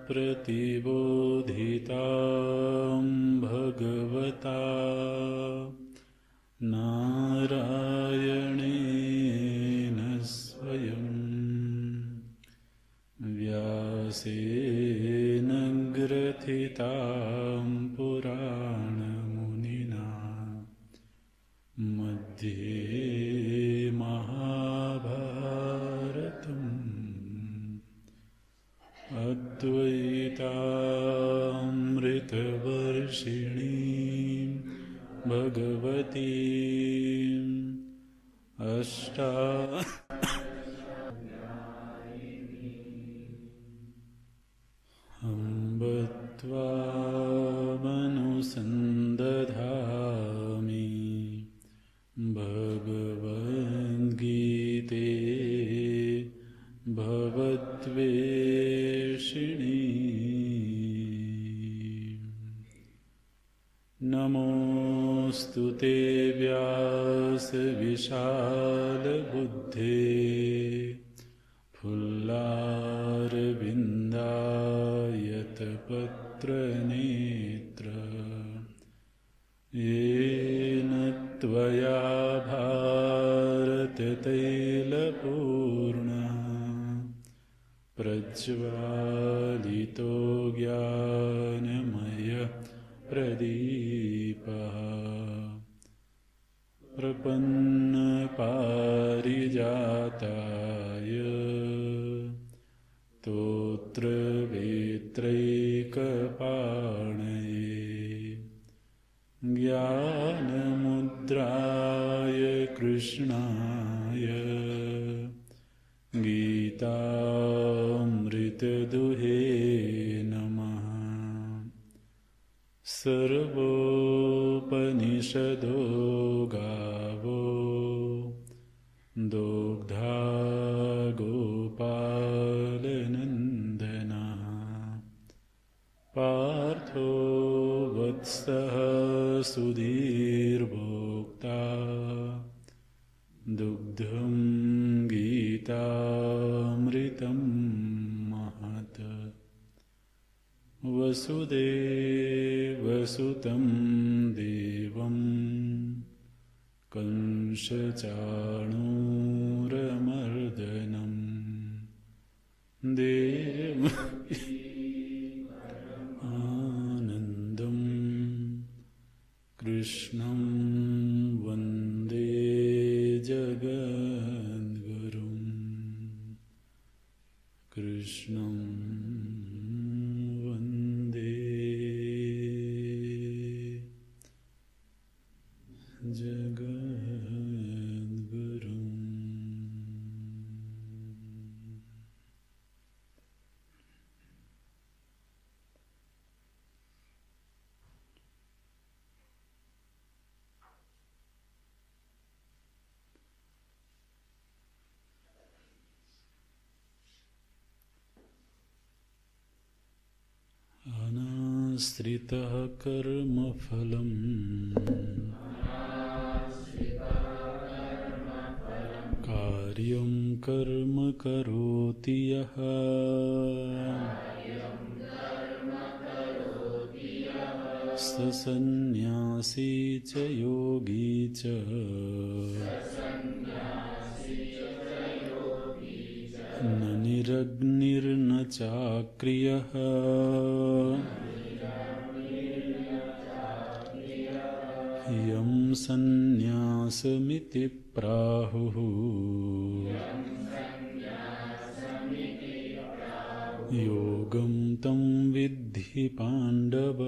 प्रतिबोधितां भगवता नारायणेन स्वयं व्यासेन ग्रथितां पुराणमुनिना मध्ये महाभारतम् अद्वैतामृतवर्षिणीं भगवतीम् अम्ब त्वामनुसन्दधामि भगवद्गीते भवद्वेषिणी नमोऽस्तु ते व्यासविशालबुद्धे फुल्लारविन्दायतपत्रनेत्र येन त्वया भारततैलपूर्णः प्रज्वालितो ज्ञानमयः प्रदीपः प्रपन्नपारिजाताय स्तोत्रवेत्रैकपाणये ज्ञानमुद्राय कृष्णाय गीतामृतदुहे नमः। सर्वोपनिषदो गावो दुग्धा गोपालनन्दनः पार्थो वत्सः सुधीर्भोक्ता दुग्धं गीतामृतं महत् वसुदेवसुतं देवं कंसचाणूरमर्दनं देवकी आनन्दं कृष्णं वन्दे जगद्गुरुं कृष्णं वन्दे जगद्गुरुम्। अनाश्रितः कर्मफलम् कार्यं कर्म करोति यः स सन्न्यासी च योगी च न निरग्निर्न चाक्रियः यं सन्न्यासमिति प्राहुः योगं तं विद्धि पाण्डव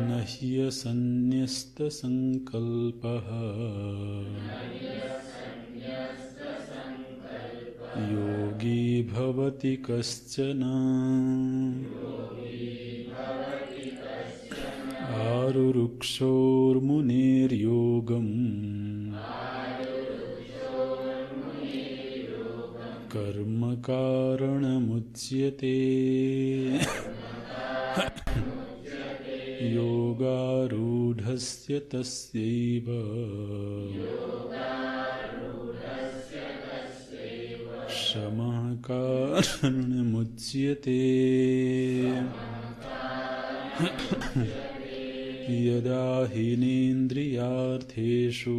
न ह्यसन्न्यस्तसङ्कल्पः योगी भवति कश्चन आरुरुक्षोर्मुनेर्योगम् कर्म कारणमुच्यते योगारूढस्य तस्यैव शमः कारणमुच्यते यदा हीनेन्द्रियार्थेषु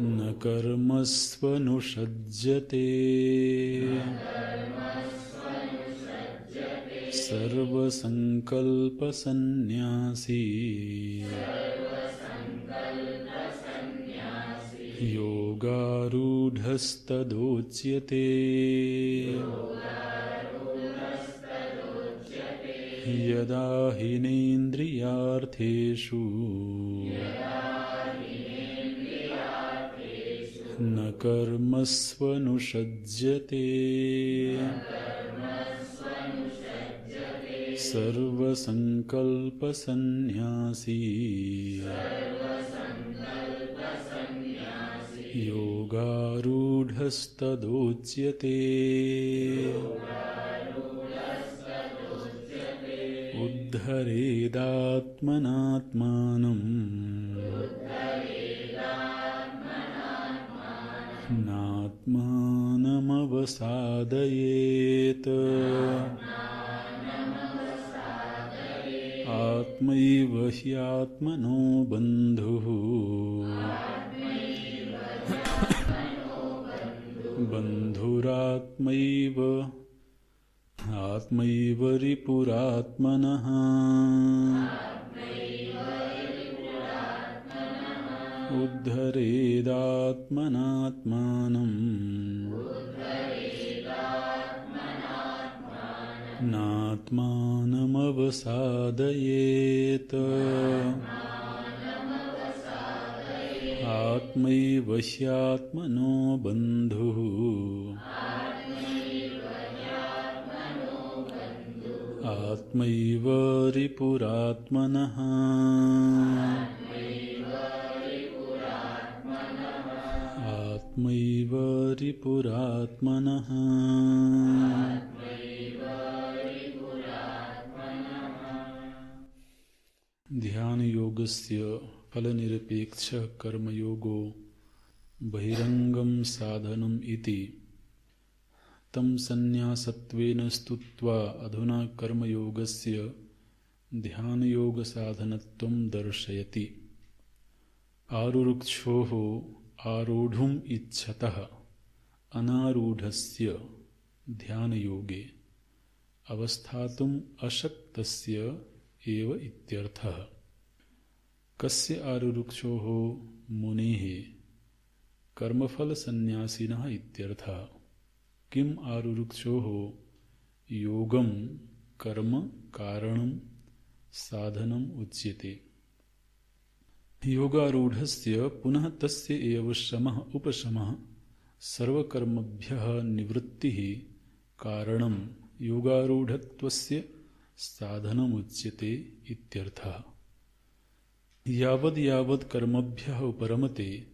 न कर्मस्वनुषज्यते सर्वसंकल्पसन्न्यासी योगारूढस्तदोच्यते यदा हीनेन्द्रियार्थेषु न कर्मस्वनुषज्यते सर्वसंकल्पसन्न्यासी योगारूढस्तदोच्यते उद्धरेदात्मनात्मानम् नात्मानमवसादयेत् आत्मैव ह्यात्मनो बन्धुः बन्धुरात्मैव आत्मैव रिपुरात्मनः उद्धरेदात्मनात्मानम् नात्मानमवसादयेत् आत्मैव ह्यात्मनो बन्धुः आत्मैव रिपुरात्मनः आत्मैव रिपुरात्मनः ध्यान योगस्य फलनिरपेक्ष कर्मयोगो बहिरंगम साधनम इति तं संन्यासत्वेन स्तुत्वा अधुना कर्मयोगस्य ध्यानयोगसाधनत्वं दर्शयति। आरुरुक्षोः आरोढुम् इच्छतः अनारूढस्य ध्यानयोगे अवस्थातुम् अशक्तस्य एव इत्यर्थः। कस्य आरुरुक्षोः मुनेः कर्मफलसन्न्यासिनः इत्यर्थः। किम आरुरुक्षोः योगं कर्म कारणं साधनम् उच्यते। योगारूढस्य पुनः तस्य एव श्रमः उपशमः सर्वकर्मभ्यः निवृत्तिः कारणं योगारूढत्वस्य साधनम् उच्यते इत्यर्थः। यावद् यावद् कर्मभ्यः उपरमते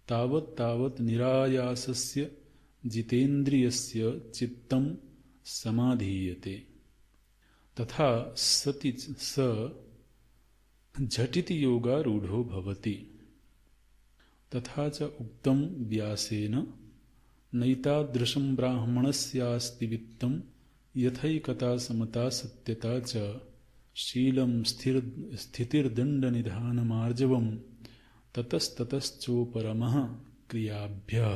तावत् तावत् निरायासस्य जितेन्द्रियस्य चित्तं समाधीयते। तथा सति स झटिति योगारूढो भवति। तथा च उक्तं व्यासेन नैतादृशं ब्राह्मणस्यास्ति वित्तं यथैकता समता सत्यता च शीलं स्थितिर्दण्डनिधानमार्जवं ततस्ततश्चोपरमः क्रियाभ्यः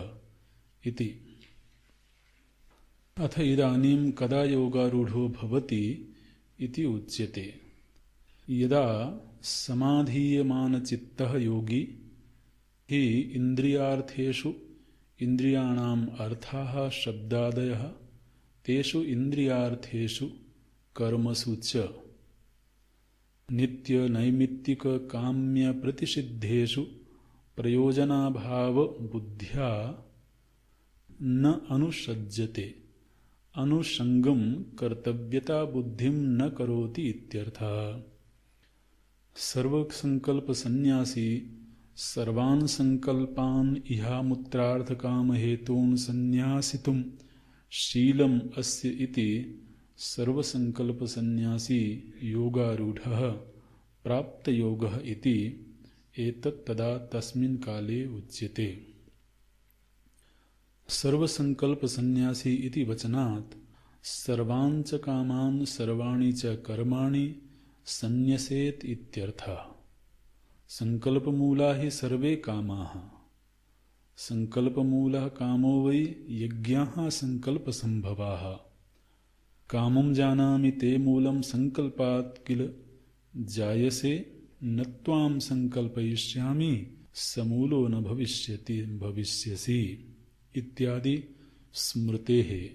इति। अथ इदानीं कदा योगारूढो भवति इति उच्यते। यदा समाधीयमानचित्तः योगी हि इन्द्रियार्थेषु इन्द्रियाणाम् अर्थाः शब्दादयः तेषु इन्द्रियार्थेषु कर्मसु च नित्य नैमित्तिक काम्य प्रतिषिद्धेषु प्रयोजनाभाव बुद्ध्या न अनुषज्यते। अनुषंगम कर्तव्यता बुद्धिं न करोति इत्यर्थः। सर्वसंकल्प सन्यासी सर्वान् संकल्पान् इहामुत्रार्थकाम हेतून् सन्यासितुं शीलम् अस्य इति सर्वसंकल्प सन्यासी योगारूढः प्राप्तयोगः इति एतत् तदा तस्मिन् काले उच्यते। सर्वसंकल्प संन्यासी इति वचनात् सर्वान् च कामान् सर्वाणि च कर्माणि संन्यसेत् इत्यर्थः। संकल्पमूला हि सर्वे कामाः। संकल्पमूलः कामो वै यज्ञाः संकल्पसंभवाः। कामं जानामि ते मूलं संकल्पात् किल जायसे न त्वां संकल्पयिष्यामि समूलो न भविष्यसि इत्यादि स्मृतेः।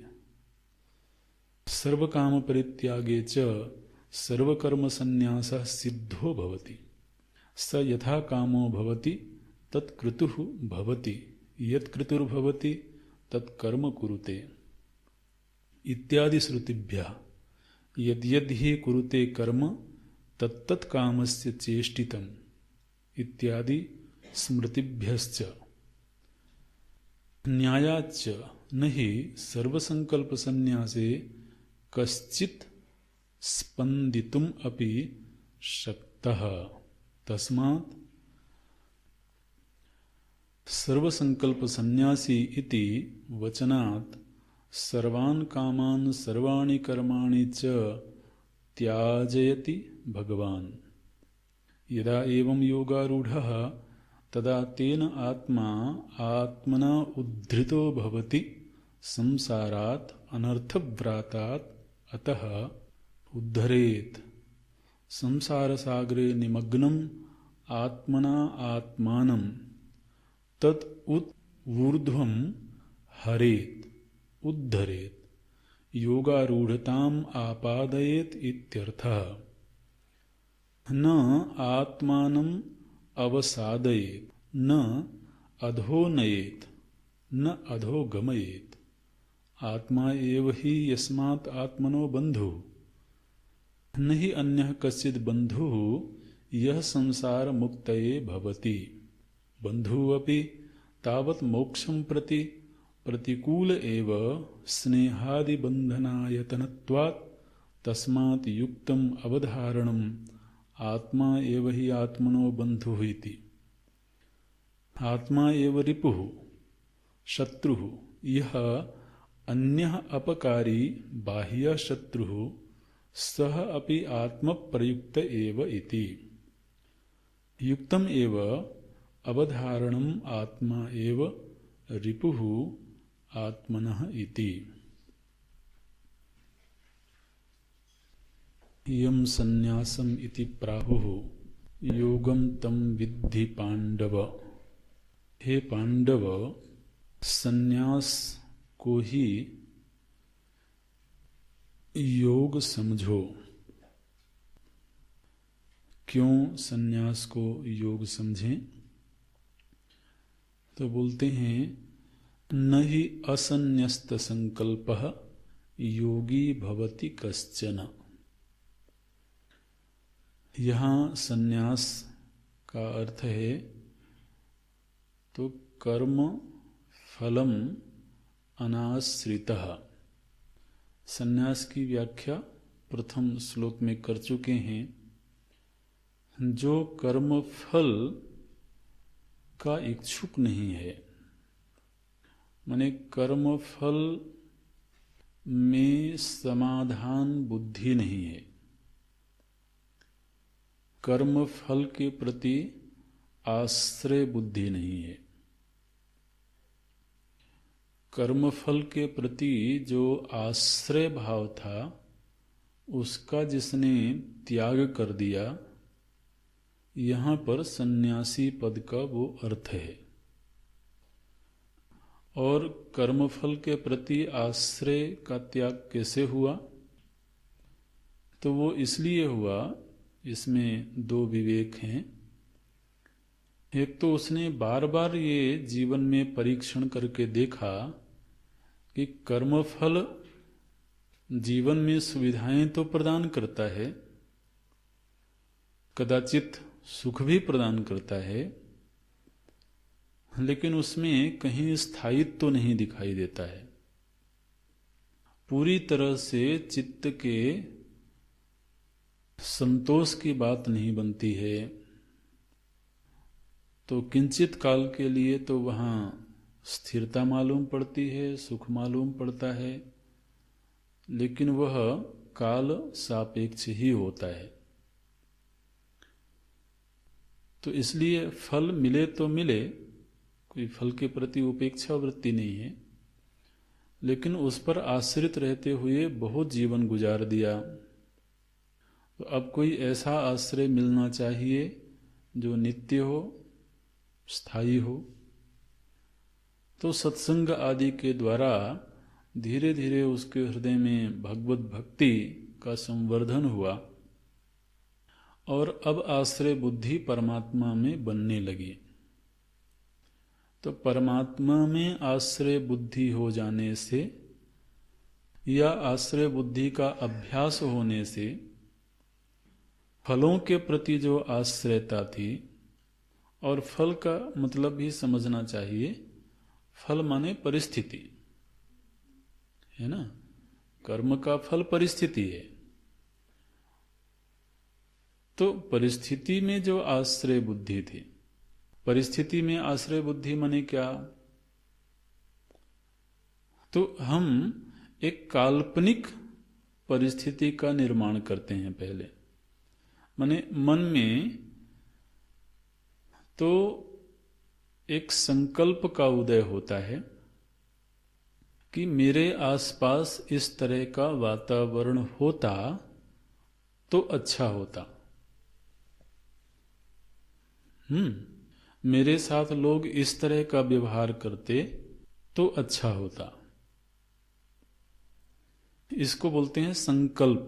सर्वकामपरित्यागे च सर्वकर्मसन्न्यासः सिद्धो भवति। स यथा कामो भवति तत्क्रतुः भवति, यत्क्रतुर्भवति तत्कर्म कुरुते इत्यादि श्रुतिभ्यः यद्यद् हि कुरुते कर्म तत्तत्कामस्य चेष्टितम् इत्यादि स्मृतिभ्यश्च न्यायाच्च न हि सर्वसंकल्पसन्न्यासे कश्चित् स्पन्दितुम् अपि शक्तः। तस्मात् सर्वसंकल्पसन्न्यासी इति वचनात् सर्वान् कामान् सर्वाणि कर्माणि च त्याजयति भगवान्। यदा एवं योगारूढः तदा तेन आत्मा आत्मना उद्धृतो भवति संसारात् अनर्थव्रातात् अतः उद्धरेत्। संसारसागरे निमग्नं आत्मना आत्मानं तत् ऊर्ध्वं हरेत् उद्धरेत् योगारूढताम् आपादयेत् इत्यर्थः। न आत्मानम् अवसादयेत् न अधोनयेत् न अधोगमयेत्। आत्मा एव हि यस्मात् आत्मनो बन्धुः न हि अन्यः कश्चित् बन्धुः यः संसार मुक्तये भवति। बन्धुः अपि तावत् मोक्षं प्रति प्रतिकूल एव स्नेहादिबन्धनायतनत्वात् तस्मात् युक्तम् अवधारणम् आत्मा एव हि आत्मनो बन्धुः इति। आत्मा एव रिपुः शत्रुः यः अन्यः अपकारी बाह्यः शत्रुः सः अपि आत्मप्रयुक्त एव इति। युक्तम् एव अवधारणम् आत्मा एव रिपुः आत्मनः इति। यं संन्यासम् इति प्राहुः योगं तं विद्धि पांडव। हे पांडव, संन्यास को ही योग समझो। क्यों संन्यास को योग समझें? तो बोलते हैं न हि असन्न्यस्त संकल्पः योगी भवति कश्चन। यहाँ संन्यास का अर्थ है तो कर्म फलम अनाश्रितः। संन्यास की व्याख्या प्रथम श्लोक में कर चुके हैं। जो कर्म फल का इच्छुक नहीं है, माने कर्म फल में समाधान बुद्धि नहीं है, कर्म फल के प्रति आश्रय बुद्धि नहीं है। कर्म फल के प्रति जो आश्रय भाव था उसका जिसने त्याग कर दिया, यहाँ पर सन्यासी पद का वो अर्थ है। और कर्मफल के प्रति आश्रय का त्याग कैसे हुआ? तो वो इसलिए हुआ, इसमें दो विवेक हैं। एक तो उसने बार बार ये जीवन में परीक्षण करके देखा कि कर्मफल जीवन में सुविधाएं तो प्रदान करता है, कदाचित सुख भी प्रदान करता है, लेकिन उसमें कहीं स्थायित्व तो नहीं दिखाई देता है। पूरी तरह से चित्त के संतोष की बात नहीं बनती है। तो किंचित काल के लिए तो वहाँ स्थिरता मालूम पड़ती है, सुख मालूम पड़ता है, लेकिन वह काल सापेक्ष ही होता है। तो इसलिए फल मिले तो मिले, कोई फल के प्रति उपेक्षा वृत्ति नहीं है, लेकिन उस पर आश्रित रहते हुए बहुत जीवन गुजार दिया। तो अब कोई ऐसा आश्रय मिलना चाहिए जो नित्य हो, स्थायी हो। तो सत्संग आदि के द्वारा धीरे धीरे उसके हृदय में भगवत भक्ति का संवर्धन हुआ और अब आश्रय बुद्धि परमात्मा में बनने लगी। तो परमात्मा में आश्रय बुद्धि हो जाने से या आश्रय बुद्धि का अभ्यास होने से फलों के प्रति जो आश्रयता थी, और फल का मतलब भी समझना चाहिए, फल माने परिस्थिति है ना, कर्म का फल परिस्थिति है। तो परिस्थिति में जो आश्रय बुद्धि थी, परिस्थिति में आश्रय बुद्धि माने क्या? तो हम एक काल्पनिक परिस्थिति का निर्माण करते हैं पहले, माने मन में तो एक संकल्प का उदय होता है कि मेरे आसपास इस तरह का वातावरण होता तो अच्छा होता, मेरे साथ लोग इस तरह का व्यवहार करते तो अच्छा होता। इसको बोलते हैं संकल्प।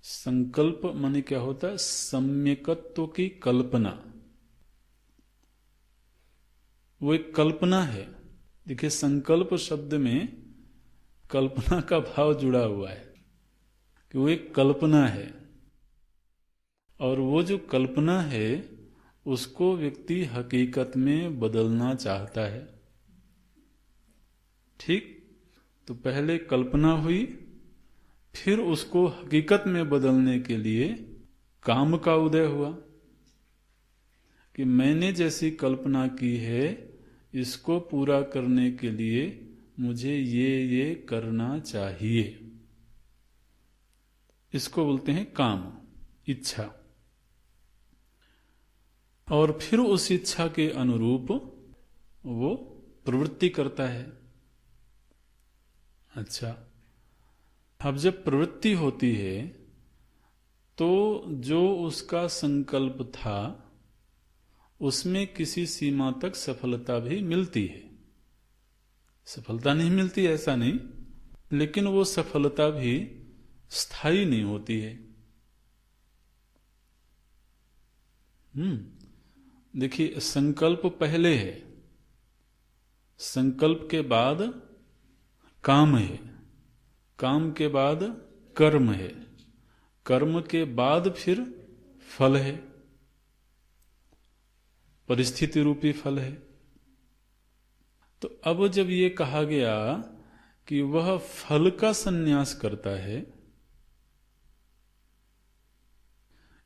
संकल्प माने क्या होता है? सम्यकत्व की कल्पना। वो एक कल्पना है। देखिए, संकल्प शब्द में कल्पना का भाव जुड़ा हुआ है कि वो एक कल्पना है, और वो जो कल्पना है उसको व्यक्ति हकीकत में बदलना चाहता है। ठीक? तो पहले कल्पना हुई, फिर उसको हकीकत में बदलने के लिए काम का उदय हुआ कि मैंने जैसी कल्पना की है, इसको पूरा करने के लिए मुझे ये करना चाहिए। इसको बोलते हैं काम, इच्छा। और फिर उस इच्छा के अनुरूप वो प्रवृत्ति करता है। अच्छा, अब जब प्रवृत्ति होती है तो जो उसका संकल्प था उसमें किसी सीमा तक सफलता भी मिलती है। सफलता नहीं मिलती ऐसा नहीं, लेकिन वो सफलता भी स्थायी नहीं होती है। देखिए, संकल्प पहले है, संकल्प के बाद काम है, काम के बाद कर्म है, कर्म के बाद फिर फल है, परिस्थिति रूपी फल है। तो अब जब ये कहा गया कि वह फल का संन्यास करता है,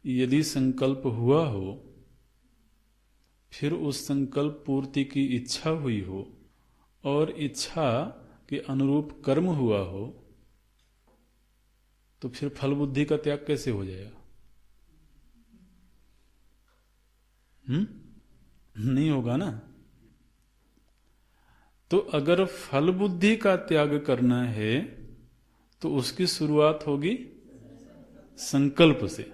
यदि संकल्प हुआ हो, फिर उस संकल्प पूर्ति की इच्छा हुई हो और इच्छा के अनुरूप कर्म हुआ हो, तो फिर फल बुद्धि का त्याग कैसे हो जाएगा? नहीं होगा ना। तो अगर फल बुद्धि का त्याग करना है तो उसकी शुरुआत होगी संकल्प से।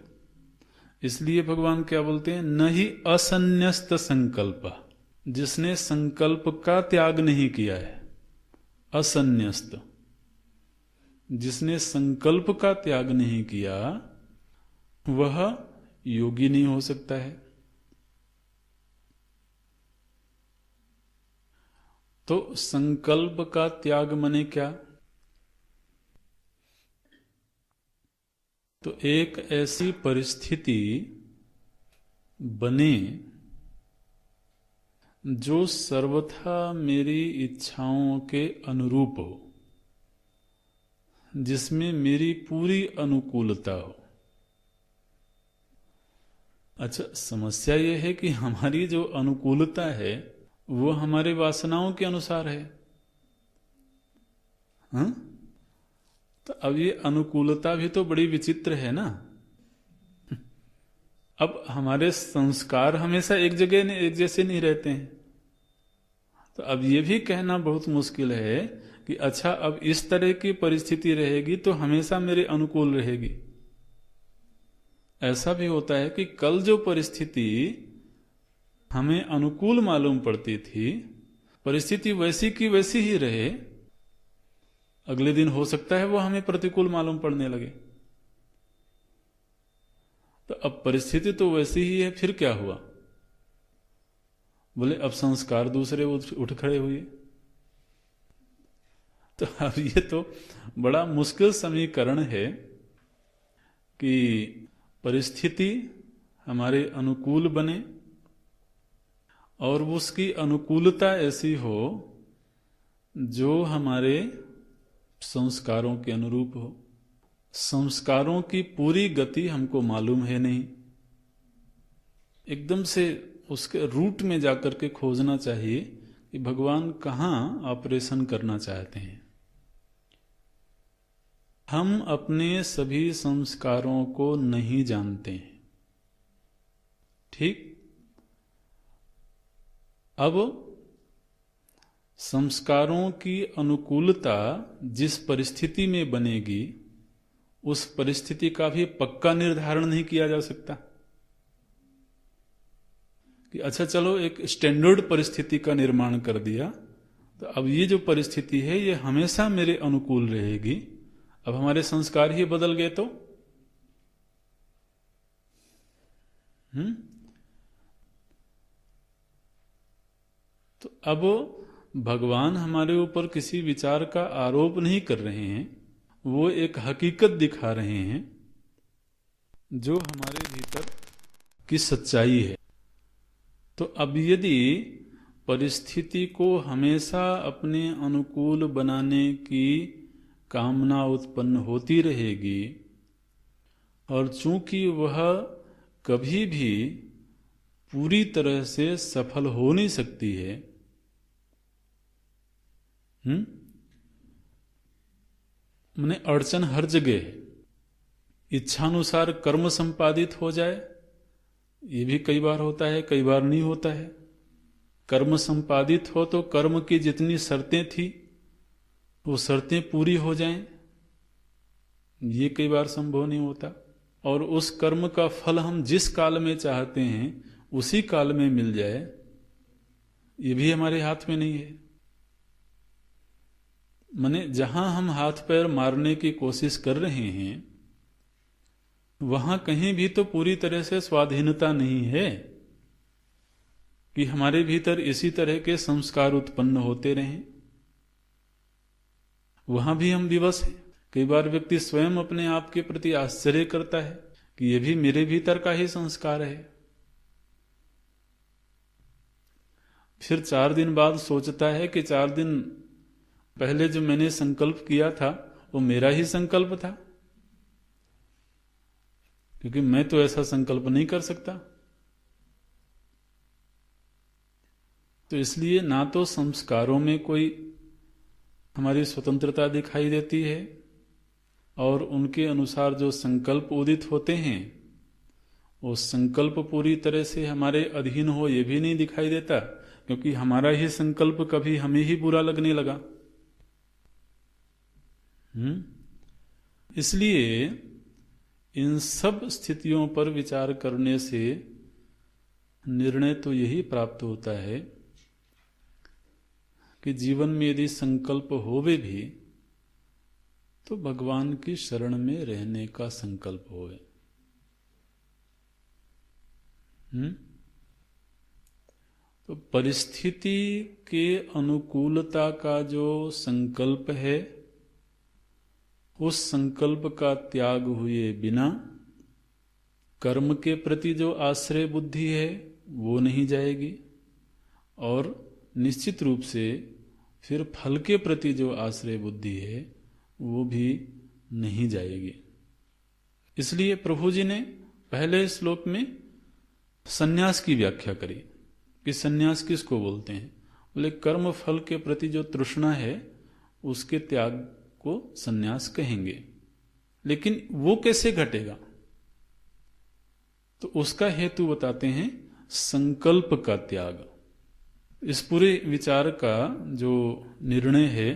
इसलिए भगवान क्या बोलते हैं? न ही असन्यस्त संकल्प, जिसने संकल्प का त्याग नहीं किया है। असन्यस्त, जिसने संकल्प का त्याग नहीं किया वह योगी नहीं हो सकता है। तो संकल्प का त्याग माने क्या? तो एक ऐसी परिस्थिति बने जो सर्वथा मेरी इच्छाओं के अनुरूप हो, जिसमें मेरी पूरी अनुकूलता हो। अच्छा, समस्या यह है कि हमारी जो अनुकूलता है वो हमारे वासनाओं के अनुसार है। हाँ? तो अब ये अनुकूलता भी तो बड़ी विचित्र है ना। अब हमारे संस्कार हमेशा एक जगह एक जैसे नहीं रहते हैं। तो अब ये भी कहना बहुत मुश्किल है कि अच्छा अब इस तरह की परिस्थिति रहेगी तो हमेशा मेरे अनुकूल रहेगी। ऐसा भी होता है कि कल जो परिस्थिति हमें अनुकूल मालूम पड़ती थी, परिस्थिति वैसी की वैसी ही रहे, अगले दिन हो सकता है वो हमें प्रतिकूल मालूम पड़ने लगे। तो अब परिस्थिति तो वैसी ही है, फिर क्या हुआ? बोले अब संस्कार दूसरे उठ खड़े हुए। तो अब ये तो बड़ा मुश्किल समीकरण है कि परिस्थिति हमारे अनुकूल बने और उसकी अनुकूलता ऐसी हो जो हमारे संस्कारों के अनुरूप हो। संस्कारों की पूरी गति हमको मालूम है नहीं, एकदम से उसके रूट में जाकर के खोजना चाहिए कि भगवान कहाँ ऑपरेशन करना चाहते हैं। हम अपने सभी संस्कारों को नहीं जानते हैं, ठीक? अब संस्कारों की अनुकूलता जिस परिस्थिति में बनेगी उस परिस्थिति का भी पक्का निर्धारण नहीं किया जा सकता कि अच्छा चलो एक स्टैंडर्ड परिस्थिति का निर्माण कर दिया तो अब ये जो परिस्थिति है ये हमेशा मेरे अनुकूल रहेगी। अब हमारे संस्कार ही बदल गए तो तो अब भगवान हमारे ऊपर किसी विचार का आरोप नहीं कर रहे हैं, वो एक हकीकत दिखा रहे हैं जो हमारे भीतर की सच्चाई है। तो अब यदि परिस्थिति को हमेशा अपने अनुकूल बनाने की कामना उत्पन्न होती रहेगी और चूंकि वह कभी भी पूरी तरह से सफल हो नहीं सकती है, माने अड़चन हर जगह है। इच्छानुसार कर्म संपादित हो जाए ये भी कई बार होता है, कई बार नहीं होता है। कर्म संपादित हो तो कर्म की जितनी शर्तें थी वो शर्तें पूरी हो जाएं, ये कई बार संभव नहीं होता। और उस कर्म का फल हम जिस काल में चाहते हैं उसी काल में मिल जाए ये भी हमारे हाथ में नहीं है। माने जहां हम हाथ पैर मारने की कोशिश कर रहे हैं वहां कहीं भी तो पूरी तरह से स्वाधीनता नहीं है कि हमारे भीतर इसी तरह के संस्कार उत्पन्न होते रहें। वहां भी हम विवश हैं। कई बार व्यक्ति स्वयं अपने आप के प्रति आश्चर्य करता है कि यह भी मेरे भीतर का ही संस्कार है। फिर 4 दिन बाद सोचता है कि 4 दिन पहले जो मैंने संकल्प किया था वो मेरा ही संकल्प था, क्योंकि मैं तो ऐसा संकल्प नहीं कर सकता। तो इसलिए ना तो संस्कारों में कोई हमारी स्वतंत्रता दिखाई देती है और उनके अनुसार जो संकल्प उदित होते हैं वो संकल्प पूरी तरह से हमारे अधीन हो ये भी नहीं दिखाई देता, क्योंकि हमारा ही संकल्प कभी हमें ही बुरा लगने लगा। इसलिए इन सब स्थितियों पर विचार करने से निर्णय तो यही प्राप्त होता है कि जीवन में यदि संकल्प होवे भी तो भगवान की शरण में रहने का संकल्प होवे। तो परिस्थिति के अनुकूलता का जो संकल्प है उस संकल्प का त्याग हुए बिना कर्म के प्रति जो आश्रय बुद्धि है वो नहीं जाएगी और निश्चित रूप से फिर फल के प्रति जो आश्रय बुद्धि है वो भी नहीं जाएगी। इसलिए प्रभु जी ने पहले श्लोक में सन्यास की व्याख्या करी कि सन्यास किसको बोलते हैं। बोले कर्म फल के प्रति जो तृष्णा है उसके त्याग को संन्यास कहेंगे। लेकिन वो कैसे घटेगा? तो उसका हेतु बताते हैं संकल्प का त्याग। इस पूरे विचार का जो निर्णय है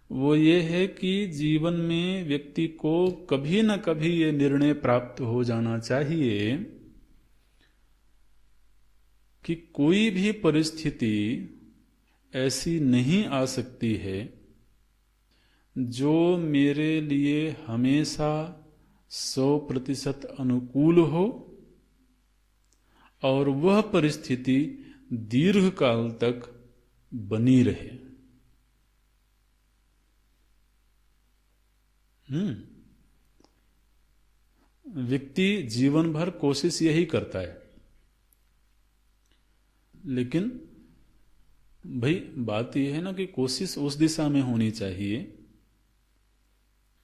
वो ये है कि जीवन में व्यक्ति को कभी न कभी ये निर्णय प्राप्त हो जाना चाहिए कि कोई भी परिस्थिति ऐसी नहीं आ सकती है जो मेरे लिए हमेशा 100% अनुकूल हो और वह परिस्थिति दीर्घ काल तक बनी रहे। व्यक्ति जीवन भर कोशिश यही करता है, लेकिन भाई बात यह है ना कि कोशिश उस दिशा में होनी चाहिए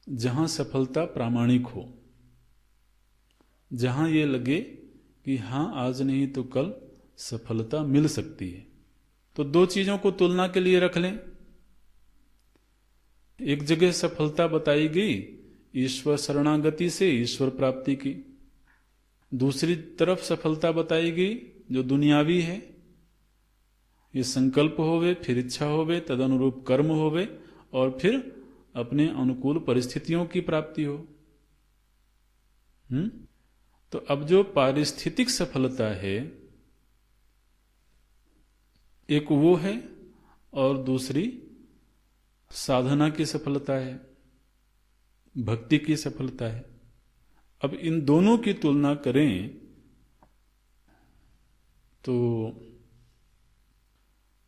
जहां सफलता प्रामाणिक हो, जहां ये लगे कि हां आज नहीं तो कल सफलता मिल सकती है। तो दो चीजों को तुलना के लिए रख लें। एक जगह सफलता बताई गई ईश्वर शरणागति से ईश्वर प्राप्ति की, दूसरी तरफ सफलता बताई गई जो दुनियावी है, ये संकल्प होवे, फिर इच्छा होवे, तदनुरूप कर्म होवे और फिर अपने अनुकूल परिस्थितियों की प्राप्ति हो। तो अब जो पारिस्थितिक सफलता है एक वो है और दूसरी साधना की सफलता है, भक्ति की सफलता है। अब इन दोनों की तुलना करें तो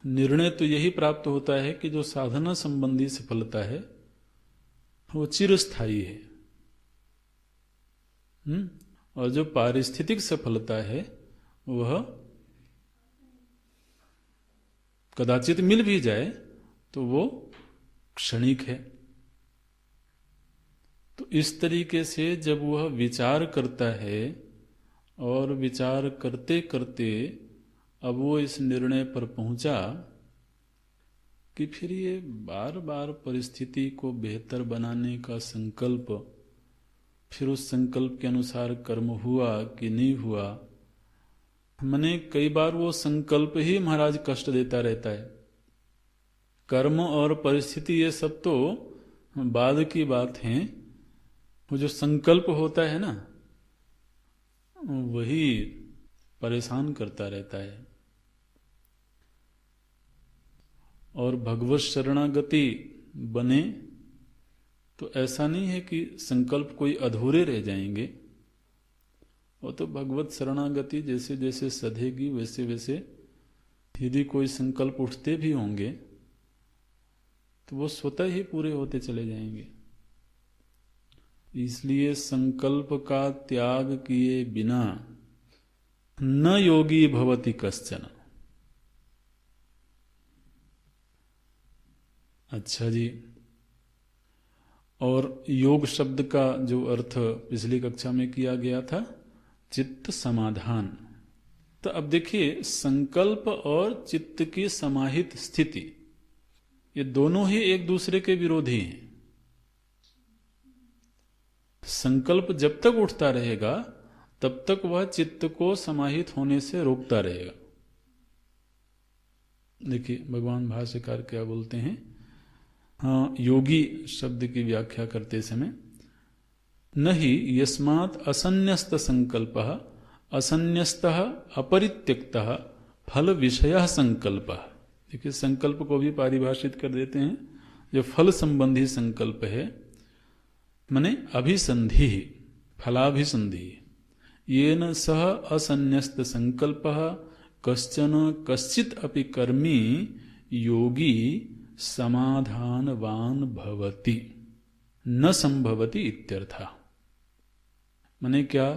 निर्णय तो यही प्राप्त होता है कि जो साधना संबंधी सफलता है वो चिरस्थायी है, और जो पारिस्थितिक सफलता है वह कदाचित मिल भी जाए तो वो क्षणिक है। तो इस तरीके से जब वह विचार करता है और विचार करते करते अब वो इस निर्णय पर पहुंचा कि फिर ये बार बार परिस्थिति को बेहतर बनाने का संकल्प, फिर उस संकल्प के अनुसार कर्म हुआ कि नहीं हुआ, मने कई बार वो संकल्प ही महाराज कष्ट देता रहता है। कर्म और परिस्थिति ये सब तो बाद की बात है, वो जो संकल्प होता है ना वही परेशान करता रहता है। और भगवत शरणागति बने तो ऐसा नहीं है कि संकल्प कोई अधूरे रह जाएंगे, वो तो भगवत शरणागति जैसे जैसे सधेगी वैसे वैसे यदि कोई संकल्प उठते भी होंगे तो वो स्वतः ही पूरे होते चले जाएंगे। इसलिए संकल्प का त्याग किए बिना न योगी भवति कश्चन। अच्छा जी, और योग शब्द का जो अर्थ पिछली कक्षा में किया गया था चित्त समाधान। तो अब देखिए संकल्प और चित्त की समाहित स्थिति ये दोनों ही एक दूसरे के विरोधी हैं। संकल्प जब तक उठता रहेगा तब तक वह चित्त को समाहित होने से रोकता रहेगा। देखिए भगवान भाष्यकार क्या बोलते हैं, हाँ, योगी शब्द की व्याख्या करते समय नहि यस्मात् असन्यस्त संकल्पः असन्यस्तः अपरित्यक्तः फल विषयः संकल्पः। देखिए संकल्प को भी परिभाषित कर देते हैं, जो फल संबंधी संकल्प है माने अभिसंधि फलाभिसंधि, येन सह असन्यस्त संकल्पः कश्चन कश्चित् अपि कर्मी योगी समाधानवान भवति न संभवति इत्यर्थः। माने क्या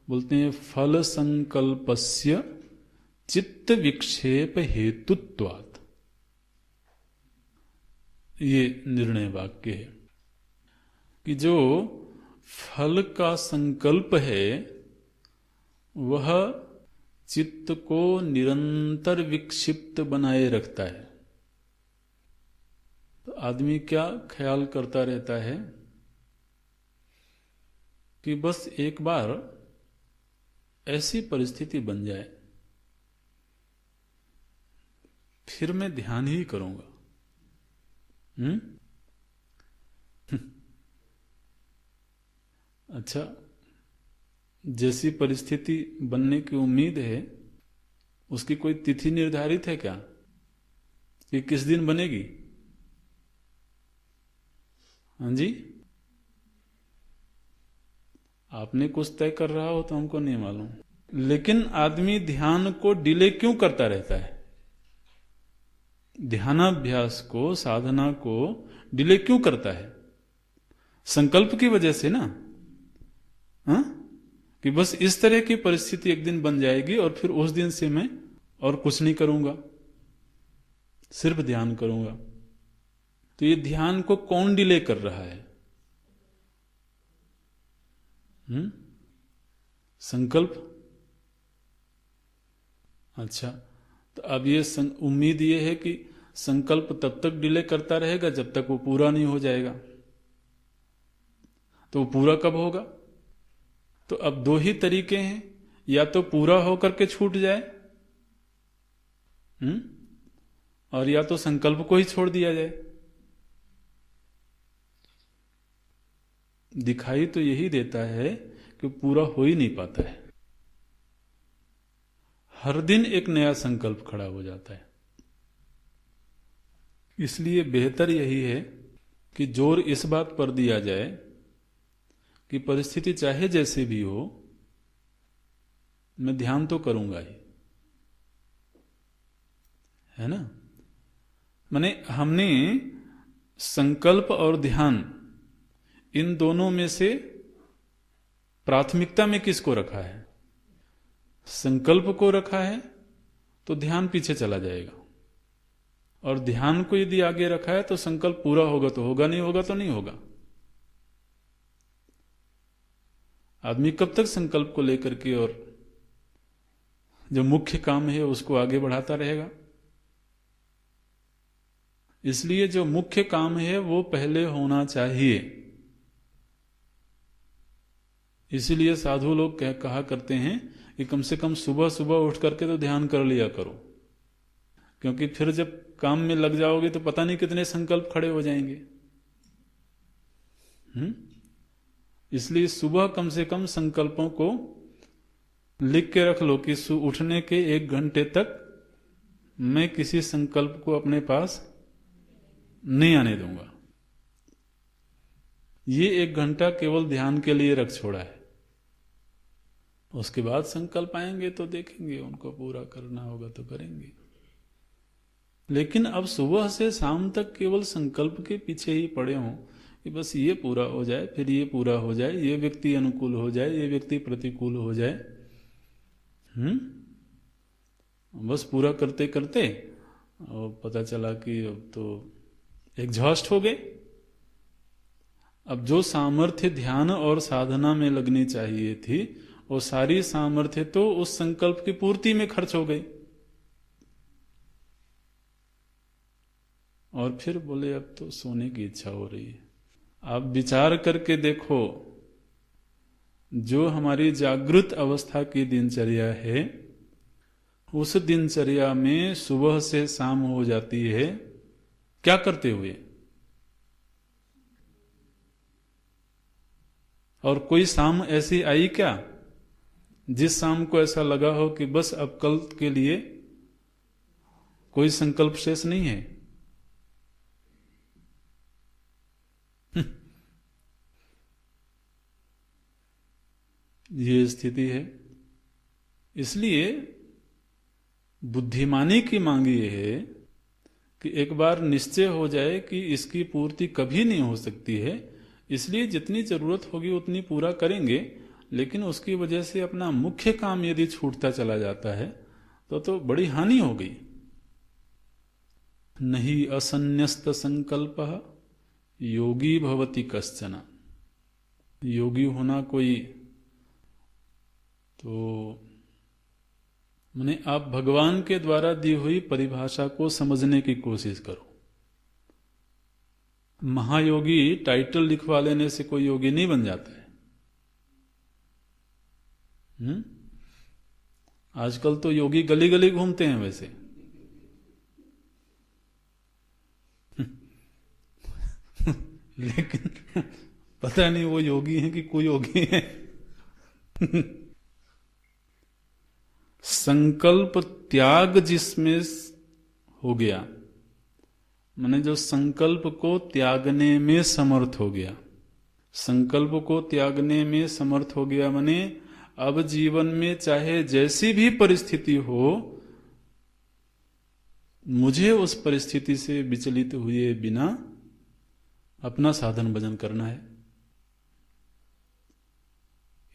बोलते हैं, फल संकल्पस्य चित्त विक्षेप हेतुत्वात्, ये निर्णय वाक्य है कि जो फल का संकल्प है वह चित्त को निरंतर विक्षिप्त बनाए रखता है। तो आदमी क्या ख्याल करता रहता है कि बस एक बार ऐसी परिस्थिति बन जाए, फिर मैं ध्यान ही करूंगा। अच्छा, जैसी परिस्थिति बनने की उम्मीद है, उसकी कोई तिथि निर्धारित है क्या कि किस दिन बनेगी? हाँ जी, आपने कुछ तय कर रहा हो तो हमको नहीं मालूम। लेकिन आदमी ध्यान को डिले क्यों करता रहता है? ध्यानाभ्यास को, साधना को डिले क्यों करता है? संकल्प की वजह से ना। हाँ, कि बस इस तरह की परिस्थिति एक दिन बन जाएगी और फिर उस दिन से मैं और कुछ नहीं करूंगा, सिर्फ ध्यान करूंगा। तो ये ध्यान को कौन डिले कर रहा है? संकल्प। अच्छा, तो अब ये उम्मीद ये है कि संकल्प तब तक डिले करता रहेगा जब तक वो पूरा नहीं हो जाएगा। तो वो पूरा कब होगा? तो अब दो ही तरीके हैं, या तो पूरा होकर के छूट जाए, और या तो संकल्प को ही छोड़ दिया जाए। दिखाई तो यही देता है कि पूरा हो ही नहीं पाता है। हर दिन एक नया संकल्प खड़ा हो जाता है। इसलिए बेहतर यही है कि जोर इस बात पर दिया जाए कि परिस्थिति चाहे जैसे भी हो, मैं ध्यान तो करूंगा ही, है ना। माने हमने संकल्प और ध्यान, इन दोनों में से प्राथमिकता में किसको रखा है? संकल्प को रखा है तो ध्यान पीछे चला जाएगा, और ध्यान को यदि आगे रखा है तो संकल्प पूरा होगा तो होगा, नहीं होगा तो नहीं होगा। आदमी कब तक संकल्प को लेकर के और जो मुख्य काम है उसको आगे बढ़ाता रहेगा? इसलिए जो मुख्य काम है वो पहले होना चाहिए। इसीलिए साधु लोग कहा करते हैं कि कम से कम सुबह सुबह उठ करके तो ध्यान कर लिया करो, क्योंकि फिर जब काम में लग जाओगे तो पता नहीं कितने संकल्प खड़े हो जाएंगे। इसलिए सुबह कम से कम संकल्पों को लिख के रख लो कि उठने के 1 घंटे तक मैं किसी संकल्प को अपने पास नहीं आने दूंगा। ये 1 घंटा केवल ध्यान के लिए रख छोड़ा है। उसके बाद संकल्प आएंगे तो देखेंगे, उनको पूरा करना होगा तो करेंगे। लेकिन अब सुबह से शाम तक केवल संकल्प के पीछे ही पड़े हों कि बस ये पूरा हो जाए, फिर ये पूरा हो जाए, ये व्यक्ति अनुकूल हो जाए, ये व्यक्ति प्रतिकूल हो जाए, बस पूरा करते करते और पता चला कि अब तो एग्जॉस्ट हो गए। अब जो सामर्थ्य ध्यान और साधना में लगनी चाहिए थी, वो सारी सामर्थ्य तो उस संकल्प की पूर्ति में खर्च हो गई। और फिर बोले अब तो सोने की इच्छा हो रही है। आप विचार करके देखो, जो हमारी जागृत अवस्था की दिनचर्या है, उस दिनचर्या में सुबह से शाम हो जाती है क्या करते हुए? और कोई शाम ऐसी आई क्या जिस शाम को ऐसा लगा हो कि बस अब कल के लिए कोई संकल्प शेष नहीं है? ये स्थिति है। इसलिए बुद्धिमानी की मांग ये है कि एक बार निश्चय हो जाए कि इसकी पूर्ति कभी नहीं हो सकती है, इसलिए जितनी जरूरत होगी उतनी पूरा करेंगे। लेकिन उसकी वजह से अपना मुख्य काम यदि छूटता चला जाता है तो बड़ी हानि हो गई। नहीं असन्यस्त संकल्पः योगी भवति कश्चन। योगी होना कोई तो माने आप भगवान के द्वारा दी हुई परिभाषा को समझने की कोशिश करो। महायोगी टाइटल लिखवा लेने से कोई योगी नहीं बन जाता है। आजकल तो योगी गली गली घूमते हैं वैसे। लेकिन पता नहीं वो योगी हैं कि कोई योगी है। संकल्प त्याग जिसमें हो गया, माने जो संकल्प को त्यागने में समर्थ हो गया, संकल्प को त्यागने में समर्थ हो गया, माने अब जीवन में चाहे जैसी भी परिस्थिति हो, मुझे उस परिस्थिति से विचलित हुए बिना अपना साधन भजन करना है।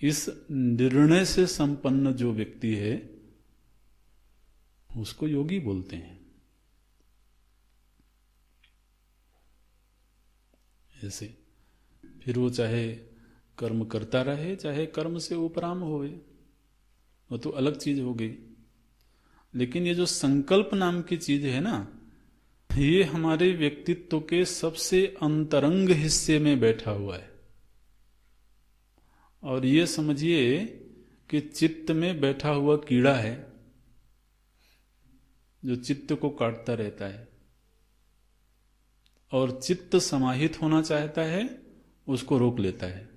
इस निर्णय से संपन्न जो व्यक्ति है उसको योगी बोलते हैं। ऐसे फिर वो चाहे कर्म करता रहे, चाहे कर्म से उपराम होवे, वो तो अलग चीज हो गई। लेकिन ये जो संकल्प नाम की चीज है ना, ये हमारे व्यक्तित्व के सबसे अंतरंग हिस्से में बैठा हुआ है। और ये समझिए कि चित्त में बैठा हुआ कीड़ा है जो चित्त को काटता रहता है, और चित्त समाहित होना चाहता है, उसको रोक लेता है।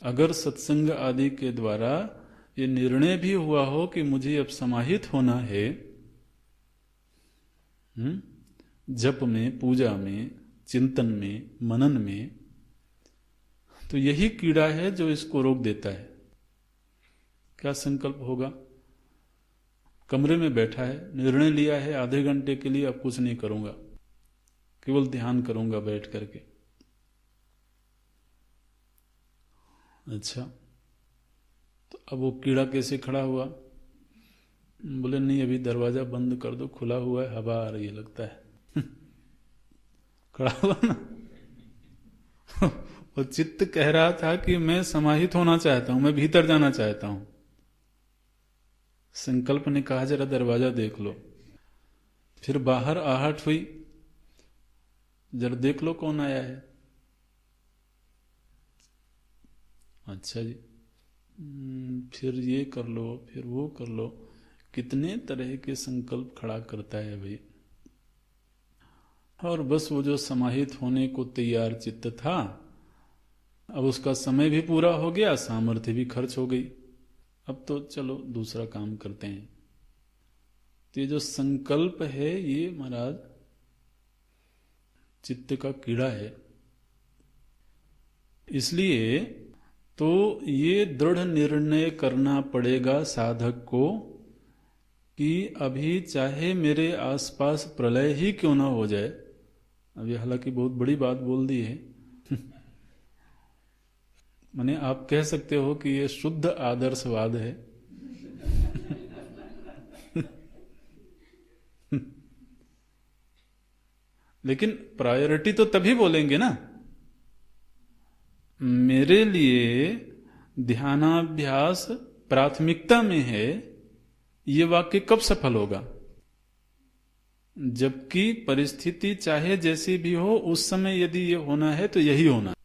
अगर सत्संग आदि के द्वारा ये निर्णय भी हुआ हो कि मुझे अब समाहित होना है, जप में, पूजा में, चिंतन में, मनन में, तो यही कीड़ा है जो इसको रोक देता है। क्या संकल्प होगा? कमरे में बैठा है, निर्णय लिया है आधे घंटे के लिए अब कुछ नहीं करूंगा, केवल ध्यान करूंगा बैठ करके। अच्छा, तो अब वो कीड़ा कैसे खड़ा हुआ? बोले नहीं, अभी दरवाजा बंद कर दो, खुला हुआ है, हवा आ रही है लगता है। खड़ा हुआ ना। वो चित्त कह रहा था कि मैं समाहित होना चाहता हूं, मैं भीतर जाना चाहता हूं। संकल्प ने कहा जरा दरवाजा देख लो। फिर बाहर आहट हुई, जरा देख लो कौन आया है। अच्छा जी, फिर ये कर लो, फिर वो कर लो। कितने तरह के संकल्प खड़ा करता है भाई। और बस वो जो समाहित होने को तैयार चित्त था, अब उसका समय भी पूरा हो गया, सामर्थ्य भी खर्च हो गई। अब तो चलो दूसरा काम करते हैं। तो ये जो संकल्प है, ये महाराज चित्त का कीड़ा है। इसलिए तो ये दृढ़ निर्णय करना पड़ेगा साधक को कि अभी चाहे मेरे आसपास प्रलय ही क्यों ना हो जाए। अभी हालांकि बहुत बड़ी बात बोल दी है। माने आप कह सकते हो कि ये शुद्ध आदर्शवाद है। लेकिन प्रायोरिटी तो तभी बोलेंगे ना। मेरे लिए ध्यानाभ्यास प्राथमिकता में है, ये वाक्य कब सफल होगा? जबकि परिस्थिति चाहे जैसी भी हो, उस समय यदि ये होना है तो यही होना है।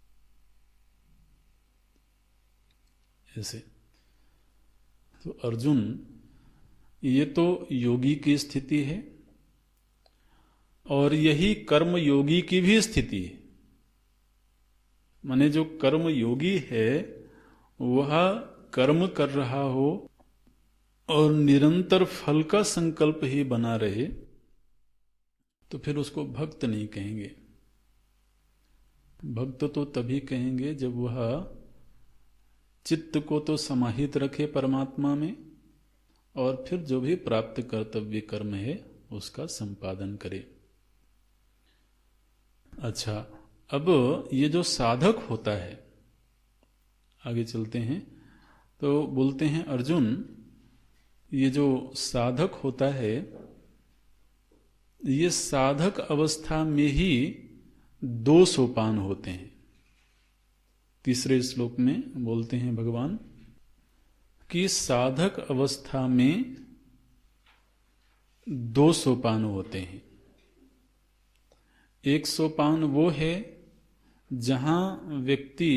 ऐसे तो अर्जुन, ये तो योगी की स्थिति है और यही कर्म योगी की भी स्थिति है। माने जो कर्म योगी है वह कर्म कर रहा हो और निरंतर फल का संकल्प ही बना रहे, तो फिर उसको भक्त नहीं कहेंगे। भक्त तो तभी कहेंगे जब वह चित्त को तो समाहित रखे परमात्मा में, और फिर जो भी प्राप्त कर्तव्य कर्म है उसका संपादन करे। अच्छा, अब ये जो साधक होता है, आगे चलते हैं तो बोलते हैं अर्जुन, ये जो साधक होता है, ये साधक अवस्था में ही 2 सोपान होते हैं। तीसरे श्लोक में बोलते हैं भगवान कि साधक अवस्था में 2 सोपान होते हैं। एक सोपान वो है जहां व्यक्ति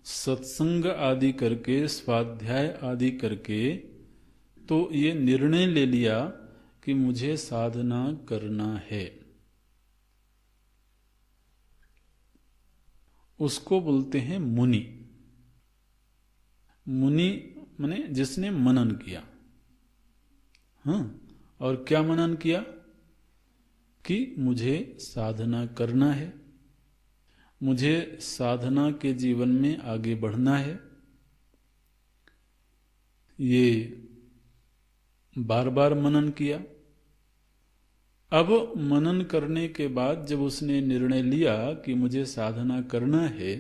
सत्संग आदि करके, स्वाध्याय आदि करके तो ये निर्णय ले लिया कि मुझे साधना करना है, उसको बोलते हैं मुनि। मुनि माने जिसने मनन किया। हाँ, और क्या मनन किया कि मुझे साधना करना है, मुझे साधना के जीवन में आगे बढ़ना है। ये बार बार मनन किया। अब मनन करने के बाद जब उसने निर्णय लिया कि मुझे साधना करना है,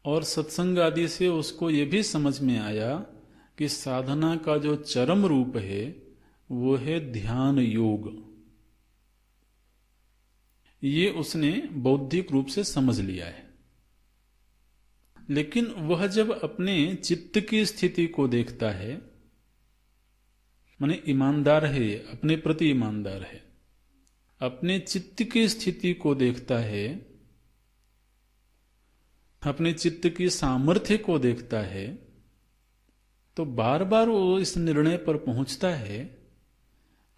और सत्संग आदि से उसको ये भी समझ में आया कि साधना का जो चरम रूप है वो है ध्यान योग, ये उसने बौद्धिक रूप से समझ लिया है। लेकिन वह जब अपने चित्त की स्थिति को देखता है, माने ईमानदार है, अपने प्रति ईमानदार है, अपने चित्त की स्थिति को देखता है, अपने चित्त की सामर्थ्य को देखता है, तो बार बार वो इस निर्णय पर पहुंचता है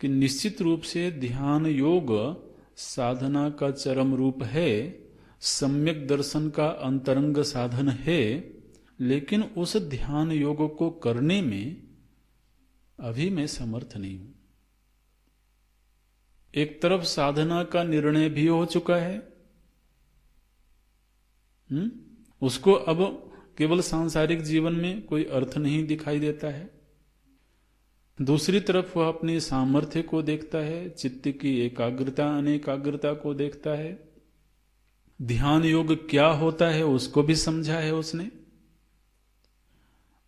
कि निश्चित रूप से ध्यान योग साधना का चरम रूप है, सम्यक दर्शन का अंतरंग साधन है, लेकिन उस ध्यान योग को करने में अभी मैं समर्थ नहीं हूं। एक तरफ साधना का निर्णय भी हो चुका है, उसको अब केवल सांसारिक जीवन में कोई अर्थ नहीं दिखाई देता है। दूसरी तरफ वह अपनी सामर्थ्य को देखता है, चित्त की एकाग्रता अनेकाग्रता को देखता है, ध्यान योग क्या होता है उसको भी समझा है उसने।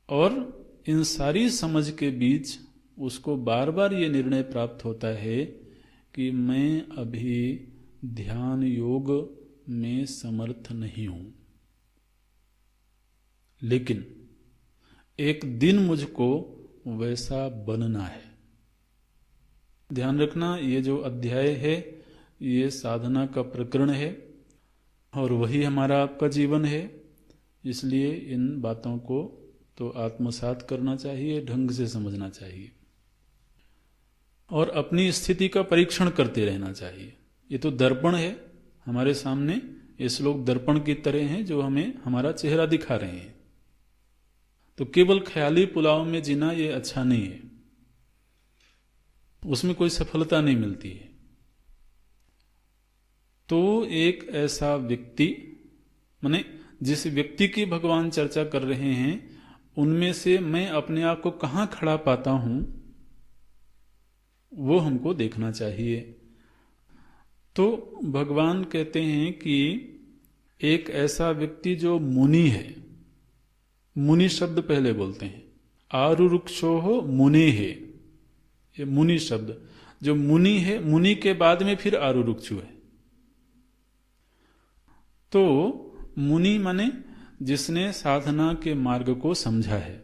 और इन सारी समझ के बीच उसको बार बार ये निर्णय प्राप्त होता है कि मैं अभी ध्यान योग में समर्थ नहीं हूं, लेकिन एक दिन मुझको वैसा बनना है। ध्यान रखना, ये जो अध्याय है ये साधना का प्रकरण है और वही हमारा आपका जीवन है, इसलिए इन बातों को तो आत्मसात करना चाहिए, ढंग से समझना चाहिए और अपनी स्थिति का परीक्षण करते रहना चाहिए। ये तो दर्पण है हमारे सामने, ये श्लोक दर्पण की तरह हैं जो हमें हमारा चेहरा दिखा रहे हैं। तो केवल ख्याली पुलाव में जीना ये अच्छा नहीं है, उसमें कोई सफलता नहीं मिलती है। तो एक ऐसा व्यक्ति, माने जिस व्यक्ति की भगवान चर्चा कर रहे हैं, उनमें से मैं अपने आप को कहां खड़ा पाता हूं वो हमको देखना चाहिए। तो भगवान कहते हैं कि एक ऐसा व्यक्ति जो मुनि है, मुनि शब्द पहले बोलते हैं, आरुरुक्षो हो मुनि है, ये मुनि शब्द जो मुनि है, मुनि के बाद में फिर आरुरुक्षु है। तो मुनि माने जिसने साधना के मार्ग को समझा है,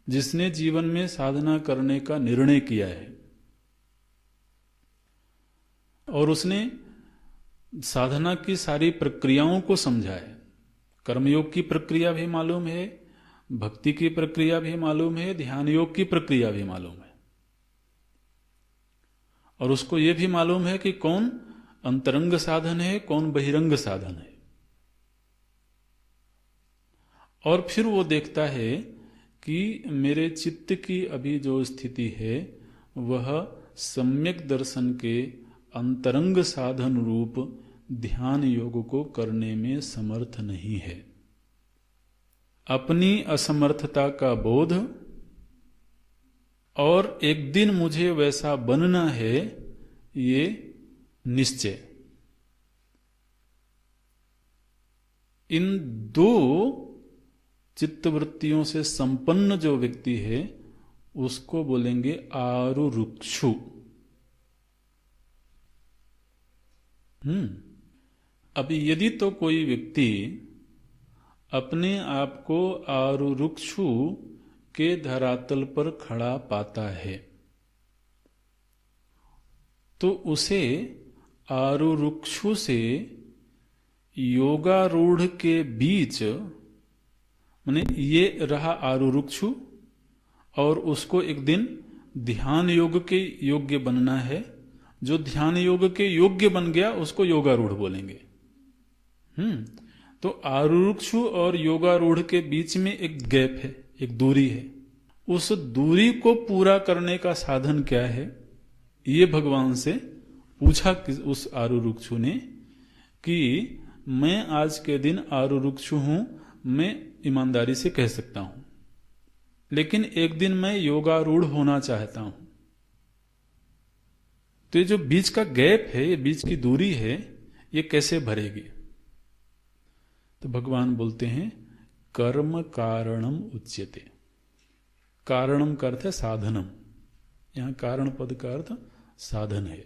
जिसने जीवन में साधना करने का निर्णय किया है और उसने साधना की सारी प्रक्रियाओं को समझा है। कर्मयोग की प्रक्रिया भी मालूम है, भक्ति की प्रक्रिया भी मालूम है, ध्यान योग की प्रक्रिया भी मालूम है, और उसको यह भी मालूम है कि कौन अंतरंग साधन है, कौन बहिरंग साधन है। और फिर वो देखता है कि मेरे चित्त की अभी जो स्थिति है वह सम्यक दर्शन के अंतरंग साधन रूप ध्यान योग को करने में समर्थ नहीं है। अपनी असमर्थता का बोध और एक दिन मुझे वैसा बनना है, ये निश्चय, इन दो चित्तवृत्तियों से संपन्न जो व्यक्ति है उसको बोलेंगे आरुरुक्षु। अभी यदि तो कोई व्यक्ति अपने आप को आरुरुक्षु के धरातल पर खड़ा पाता है तो उसे आरुरुक्षु से योगारूढ़ के बीच, माने ये रहा आरुरुक्षु और उसको एक दिन ध्यान योग के योग्य बनना है। जो ध्यान योग के योग्य बन गया उसको योगारूढ़ बोलेंगे। तो आरुरुक्षु और योगारूढ़ के बीच में एक गैप है, एक दूरी है। उस दूरी को पूरा करने का साधन क्या है, ये भगवान से पूछा उस आरुरुक्षु ने कि मैं आज के दिन आरुरुक्षु हूं, मैं ईमानदारी से कह सकता हूं, लेकिन एक दिन मैं योगारूढ़ होना चाहता हूं। तो ये जो बीच का गैप है, ये बीच की दूरी है, ये कैसे भरेगी? तो भगवान बोलते हैं कर्म कारणम उच्यते। कारणम का अर्थ है साधनम, यहां कारण पद का अर्थ साधन है।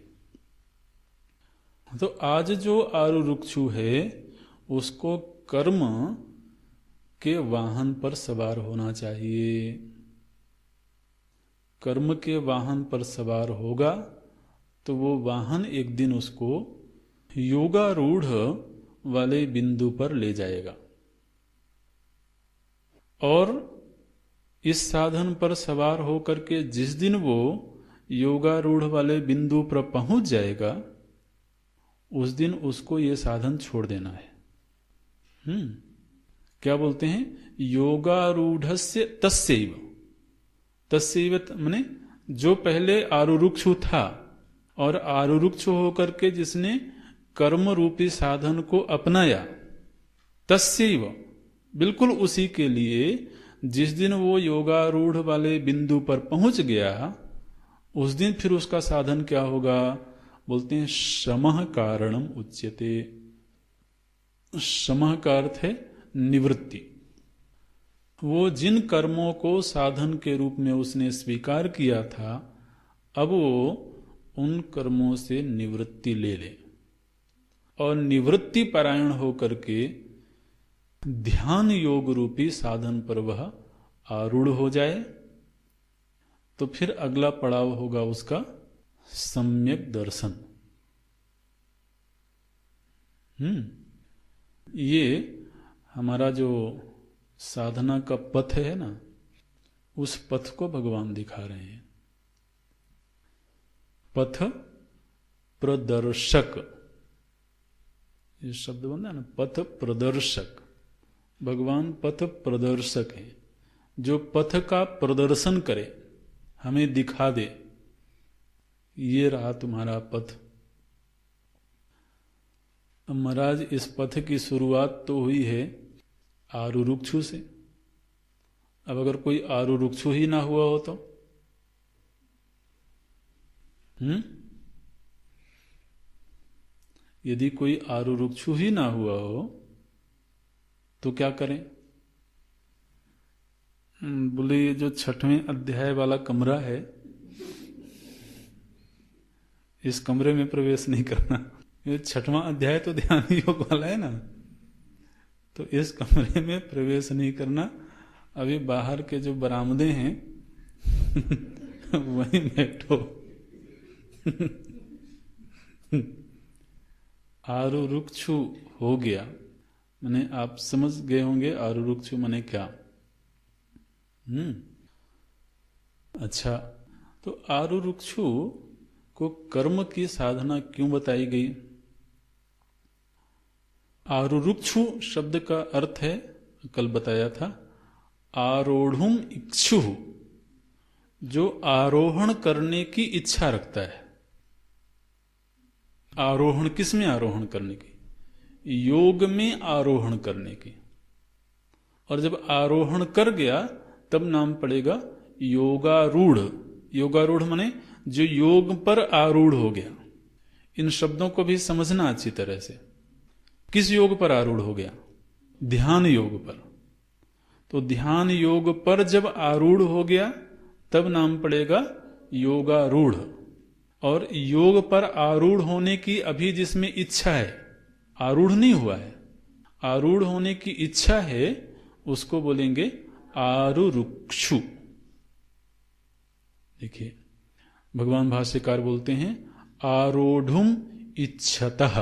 तो आज जो आरुरुक्षु है उसको कर्म के वाहन पर सवार होना चाहिए। कर्म के वाहन पर सवार होगा तो वो वाहन एक दिन उसको योगारूढ़ वाले बिंदु पर ले जाएगा। और इस साधन पर सवार होकर के जिस दिन वो योगारूढ़ वाले बिंदु पर पहुंच जाएगा उस दिन उसको ये साधन छोड़ देना है। क्या बोलते हैं? योगारूढ़स्य तस्यैव। तस्यैव माने जो पहले आरुरुक्षु था और आरुरुक्षु होकर के जिसने कर्म रूपी साधन को अपनाया, तस्यैव बिल्कुल उसी के लिए जिस दिन वो योगारूढ़ वाले बिंदु पर पहुंच गया उस दिन फिर उसका साधन क्या होगा? बोलते हैं शमः कारणम उच्यते। शमः का अर्थ है निवृत्ति। वो जिन कर्मों को साधन के रूप में उसने स्वीकार किया था अब वो उन कर्मों से निवृत्ति ले ले और निवृत्ति परायण होकर के ध्यान योग रूपी साधन पर वह आरूढ़ हो जाए। तो फिर अगला पड़ाव होगा उसका सम्यक दर्शन। ये हमारा जो साधना का पथ है ना, उस पथ को भगवान दिखा रहे हैं। पथ प्रदर्शक, ये शब्द बनता है ना, पथ प्रदर्शक। भगवान पथ प्रदर्शक है, जो पथ का प्रदर्शन करे, हमें दिखा दे, ये रहा तुम्हारा पथ। अब महाराज इस पथ की शुरुआत तो हुई है आरुरुक्षु से। अब अगर कोई आरुरुक्षु ही ना हुआ हो तो यदि कोई आरुरुक्षु ही ना हुआ हो तो क्या करें? बोले ये जो 6वें अध्याय वाला कमरा है इस कमरे में प्रवेश नहीं करना। ये 6वां अध्याय तो ध्यान योग वाला है ना, तो इस कमरे में प्रवेश नहीं करना। अभी बाहर के जो बरामदे हैं वहीं बैठो। आरुरुक्षु हो गया माने आप समझ गए होंगे आरुरुक्षु माने क्या। अच्छा, तो आरुरुक्षु को कर्म की साधना क्यों बताई गई? आरुरुक्षु शब्द का अर्थ है, कल बताया था, आरोढ़ुम इक्षु, जो आरोहण करने की इच्छा रखता है। आरोहण किस में आरोहण करने की? योग में आरोहण करने की। और जब आरोहण कर गया तब नाम पड़ेगा योगारूढ़। योगारूढ़ माने जो योग पर आरूढ़ हो गया। इन शब्दों को भी समझना अच्छी तरह से। किस योग पर आरूढ़ हो गया? ध्यान योग पर। तो ध्यान योग पर जब आरूढ़ हो गया तब नाम पड़ेगा योगारूढ़। और योग पर आरूढ़ होने की अभी जिसमें इच्छा है, आरूढ़ नहीं हुआ है, आरूढ़ होने की इच्छा है, उसको बोलेंगे आरुरुक्षु। देखिए भगवान भाष्यकार बोलते हैं आरोढ़ुम इच्छतः,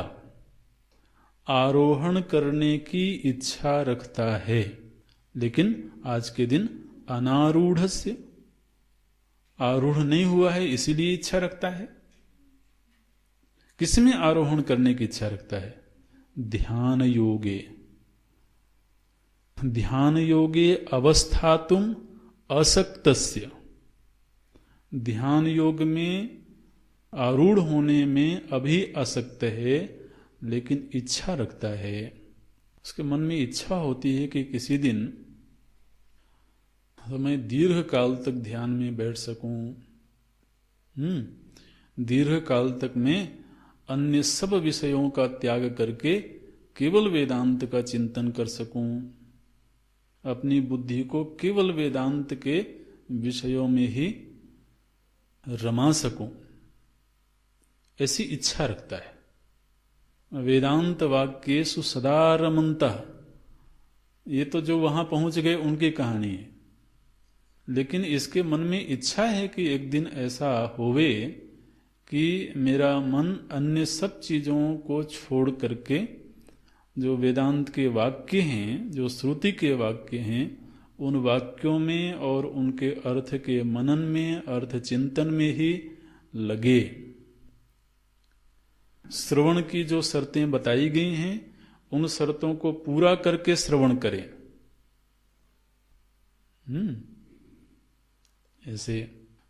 आरोहण करने की इच्छा रखता है, लेकिन आज के दिन अनारूढ़स्य, आरूढ़ नहीं हुआ है इसीलिए इच्छा रखता है। किसमें आरोहण करने की इच्छा रखता है? ध्यान योगे, ध्यान योगे अवस्थातुम असक्तस्य, ध्यान योग में आरूढ़ होने में अभी असक्त है लेकिन इच्छा रखता है। उसके मन में इच्छा होती है कि किसी दिन तो मैं दीर्घ काल तक ध्यान में बैठ सकूं, दीर्घ काल तक मैं अन्य सब विषयों का त्याग करके केवल वेदांत का चिंतन कर सकूं, अपनी बुद्धि को केवल वेदांत के विषयों में ही रमा सकूं, ऐसी इच्छा रखता है। वेदांत वाक्येषु सदा रमन्तः, ये तो जो वहां पहुंच गए उनकी कहानी है, लेकिन इसके मन में इच्छा है कि एक दिन ऐसा होवे कि मेरा मन अन्य सब चीजों को छोड़ करके जो वेदांत के वाक्य हैं, जो श्रुति के वाक्य हैं, उन वाक्यों में और उनके अर्थ के मनन में, अर्थ चिंतन में ही लगे। श्रवण की जो शर्तें बताई गई हैं उन शर्तों को पूरा करके श्रवण करें। ऐसे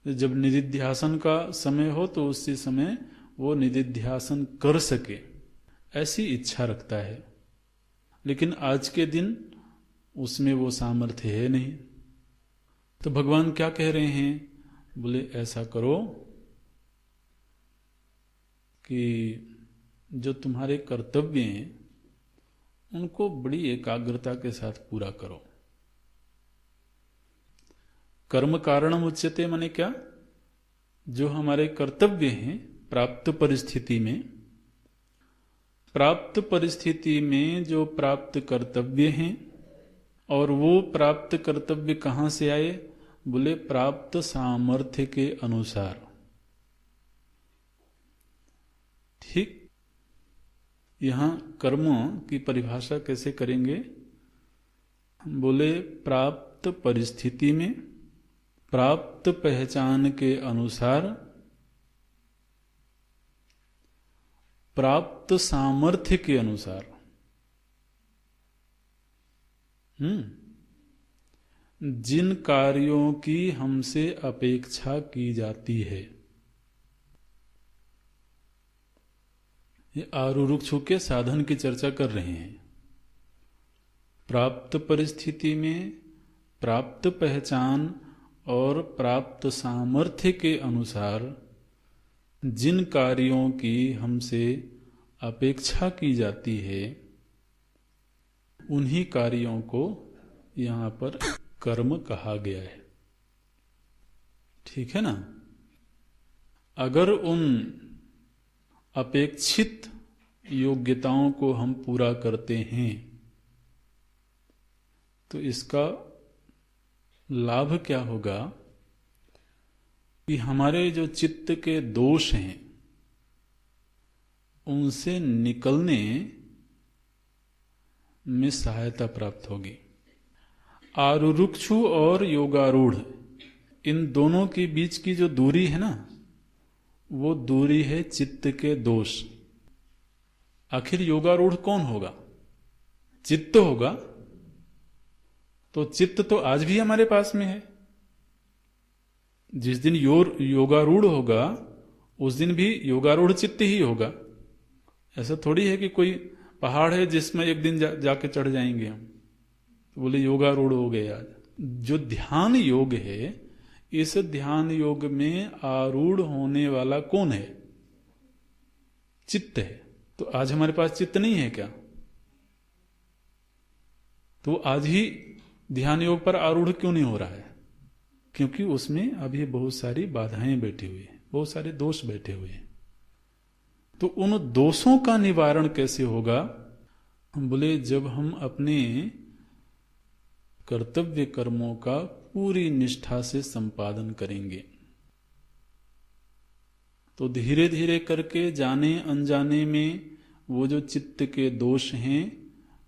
जब निधिध्यासन का समय हो तो उसी समय वो निधिध्यासन कर सके, ऐसी इच्छा रखता है। लेकिन आज के दिन उसमें वो सामर्थ्य है नहीं। तो भगवान क्या कह रहे हैं? बोले ऐसा करो कि जो तुम्हारे कर्तव्य हैं उनको बड़ी एकाग्रता के साथ पूरा करो। कर्म कारणम उच्यते माने क्या? जो हमारे कर्तव्य हैं प्राप्त परिस्थिति में, प्राप्त परिस्थिति में जो प्राप्त कर्तव्य हैं, और वो प्राप्त कर्तव्य कहां से आए? बोले प्राप्त सामर्थ्य के अनुसार। ठीक, यहां कर्म की परिभाषा कैसे करेंगे? बोले प्राप्त परिस्थिति में, प्राप्त पहचान के अनुसार, प्राप्त सामर्थ्य के अनुसार। जिन कार्यों की हमसे अपेक्षा की जाती है, ये आरुरुक्षु के साधन की चर्चा कर रहे हैं। प्राप्त परिस्थिति में, प्राप्त पहचान और प्राप्त सामर्थ्य के अनुसार जिन कार्यों की हमसे अपेक्षा की जाती है उन्हीं कार्यों को यहां पर कर्म कहा गया है। ठीक है ना? अगर उन अपेक्षित योग्यताओं को हम पूरा करते हैं तो इसका लाभ क्या होगा कि हमारे जो चित्त के दोष हैं उनसे निकलने में सहायता प्राप्त होगी। आरुरुक्षु और योगारूढ़, इन दोनों के बीच की जो दूरी है ना, वो दूरी है चित्त के दोष। आखिर योगारूढ़ कौन होगा? चित्त होगा। तो चित्त तो आज भी हमारे पास में है। जिस दिन योगारूढ़ होगा उस दिन भी योगारूढ़ चित्त ही होगा। ऐसा थोड़ी है कि कोई पहाड़ है जिसमें एक दिन जाके चढ़ जाएंगे हम, तो बोले योगारूढ़ हो गए आज। जो ध्यान योग है, इस ध्यान योग में आरूढ़ होने वाला कौन है? चित्त है। तो आज हमारे पास चित्त नहीं है क्या? तो आज ही ध्यान योग पर आरूढ़ क्यों नहीं हो रहा है? क्योंकि उसमें अभी बहुत सारी बाधाएं बैठी हुई हैं, बहुत सारे दोष बैठे हुए हैं। तो उन दोषों का निवारण कैसे होगा? बोले जब हम अपने कर्तव्य कर्मों का पूरी निष्ठा से संपादन करेंगे। तो धीरे धीरे करके जाने अनजाने में वो जो चित्त के दोष हैं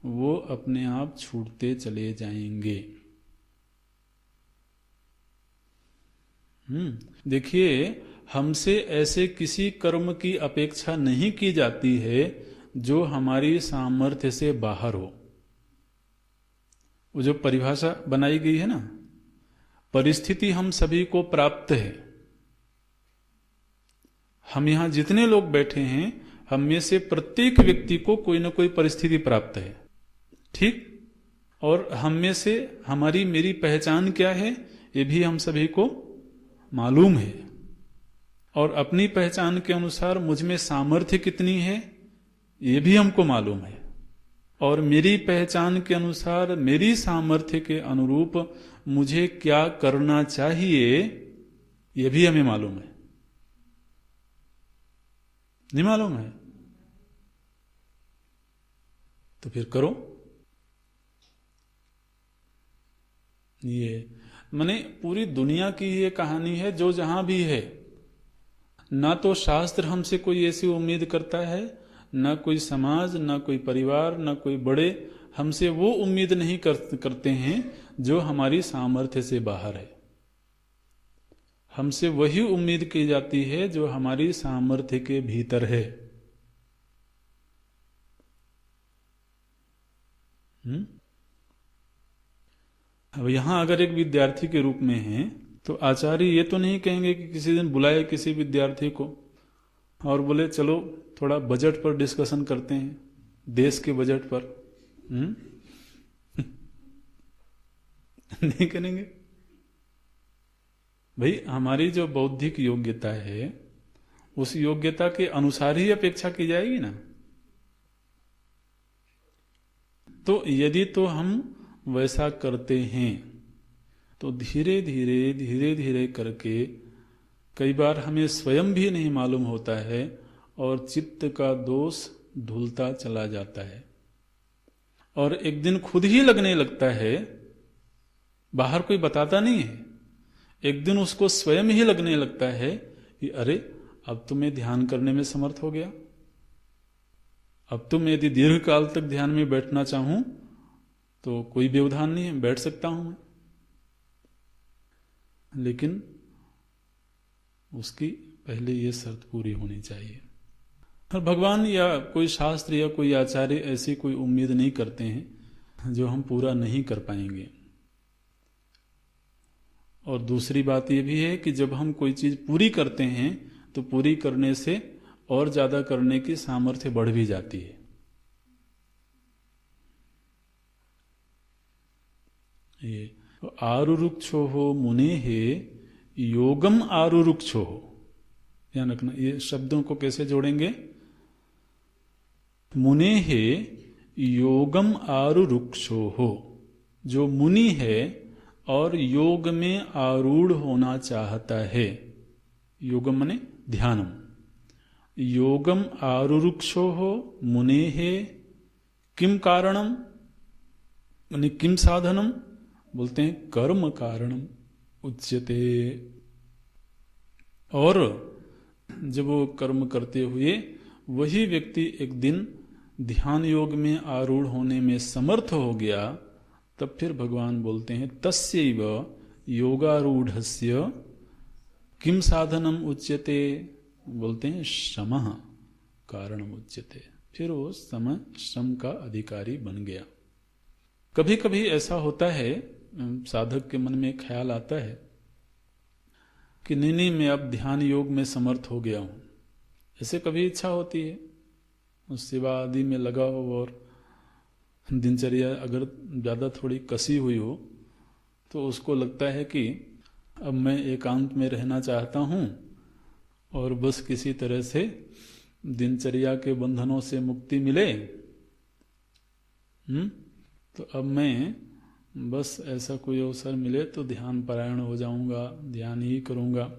वो अपने आप छूटते चले जाएंगे। देखिए, हमसे ऐसे किसी कर्म की अपेक्षा नहीं की जाती है जो हमारी सामर्थ्य से बाहर हो। वो जो परिभाषा बनाई गई है ना, परिस्थिति हम सभी को प्राप्त है। हम यहां जितने लोग बैठे हैं, हम में से प्रत्येक व्यक्ति को कोई ना कोई परिस्थिति प्राप्त है, ठीक। और हम में से हमारी मेरी पहचान क्या है ये भी हम सभी को मालूम है, और अपनी पहचान के अनुसार मुझ में सामर्थ्य कितनी है ये भी हमको मालूम है, और मेरी पहचान के अनुसार मेरी सामर्थ्य के अनुरूप मुझे क्या करना चाहिए ये भी हमें मालूम है। नहीं मालूम है तो फिर करो। ये माने पूरी दुनिया की ये कहानी है, जो जहां भी है। ना तो शास्त्र हमसे कोई ऐसी उम्मीद करता है, ना कोई समाज, ना कोई परिवार, ना कोई बड़े हमसे वो उम्मीद नहीं करते हैं जो हमारी सामर्थ्य से बाहर है। हमसे वही उम्मीद की जाती है जो हमारी सामर्थ्य के भीतर है। अब यहां अगर एक विद्यार्थी के रूप में है तो आचार्य ये तो नहीं कहेंगे कि किसी दिन बुलाए किसी विद्यार्थी को और बोले चलो थोड़ा बजट पर डिस्कशन करते हैं, देश के बजट पर। नहीं करेंगे भाई। हमारी जो बौद्धिक योग्यता है उस योग्यता के अनुसार ही अपेक्षा की जाएगी ना। तो यदि तो हम वैसा करते हैं तो धीरे धीरे करके कई बार हमें स्वयं भी नहीं मालूम होता है और चित्त का दोष धुलता चला जाता है, और एक दिन खुद ही लगने लगता है, बाहर कोई बताता नहीं है। एक दिन उसको स्वयं ही लगने लगता है कि अरे अब तो मैं ध्यान करने में समर्थ हो गया, अब तो मैं यदि दीर्घ काल तक ध्यान में बैठना चाहूं तो कोई व्यवधान नहीं है, बैठ सकता हूं मैं। लेकिन उसकी पहले ये शर्त पूरी होनी चाहिए। और भगवान या कोई शास्त्र या कोई आचार्य ऐसी कोई उम्मीद नहीं करते हैं जो हम पूरा नहीं कर पाएंगे। और दूसरी बात यह भी है कि जब हम कोई चीज पूरी करते हैं तो पूरी करने से और ज्यादा करने की सामर्थ्य बढ़ भी जाती है। ये आरुरुक्षो हो मुने हे योगम आरुरुक्षो हो, ध्यान रखना। ये शब्दों को कैसे जोड़ेंगे? मुने हे योगम आरुरुक्षो हो, जो मुनि है और योग में आरूढ़ होना चाहता है। योगम माने ध्यानम। योगम आरुरुक्षो हो मुने हे किम कारणम माने किम साधनम, बोलते हैं कर्म कारणम उच्यते। और जब वो कर्म करते हुए वही व्यक्ति एक दिन ध्यान योग में आरूढ़ होने में समर्थ हो गया, तब फिर भगवान बोलते हैं तस्यैव योगारूढ़स्य किम साधनम उच्यते, बोलते हैं श्रमः कारणम उच्यते। फिर वो श्रम का अधिकारी बन गया। कभी कभी ऐसा होता है, साधक के मन में ख्याल आता है कि नहीं मैं अब ध्यान योग में समर्थ हो गया हूं। ऐसे कभी इच्छा होती है, उस सेवा आदि में लगा हो और दिनचर्या अगर ज्यादा थोड़ी कसी हुई हो तो उसको लगता है कि अब मैं एकांत में रहना चाहता हूं और बस किसी तरह से दिनचर्या के बंधनों से मुक्ति मिले। तो अब मैं बस ऐसा कोई अवसर मिले तो ध्यान परायण हो जाऊंगा, ध्यान ही करूंगा।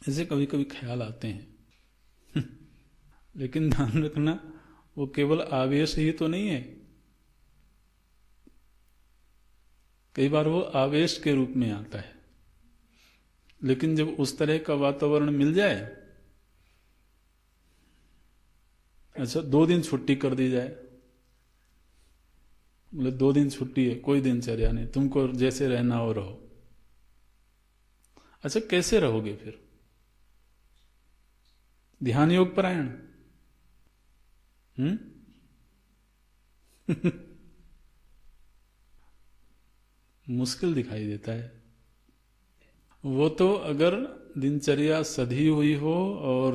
ऐसे कभी कभी ख्याल आते हैं। लेकिन ध्यान रखना, वो केवल आवेश ही तो नहीं है। कई बार वो आवेश के रूप में आता है, लेकिन जब उस तरह का वातावरण मिल जाए अच्छा 2 दिन छुट्टी कर दी जाए, बोले 2 दिन छुट्टी है, कोई दिनचर्या नहीं, तुमको जैसे रहना हो रहो। अच्छा कैसे रहोगे फिर? ध्यान योग परायण? हम्म? मुश्किल दिखाई देता है। वो तो अगर दिनचर्या सधी हुई हो और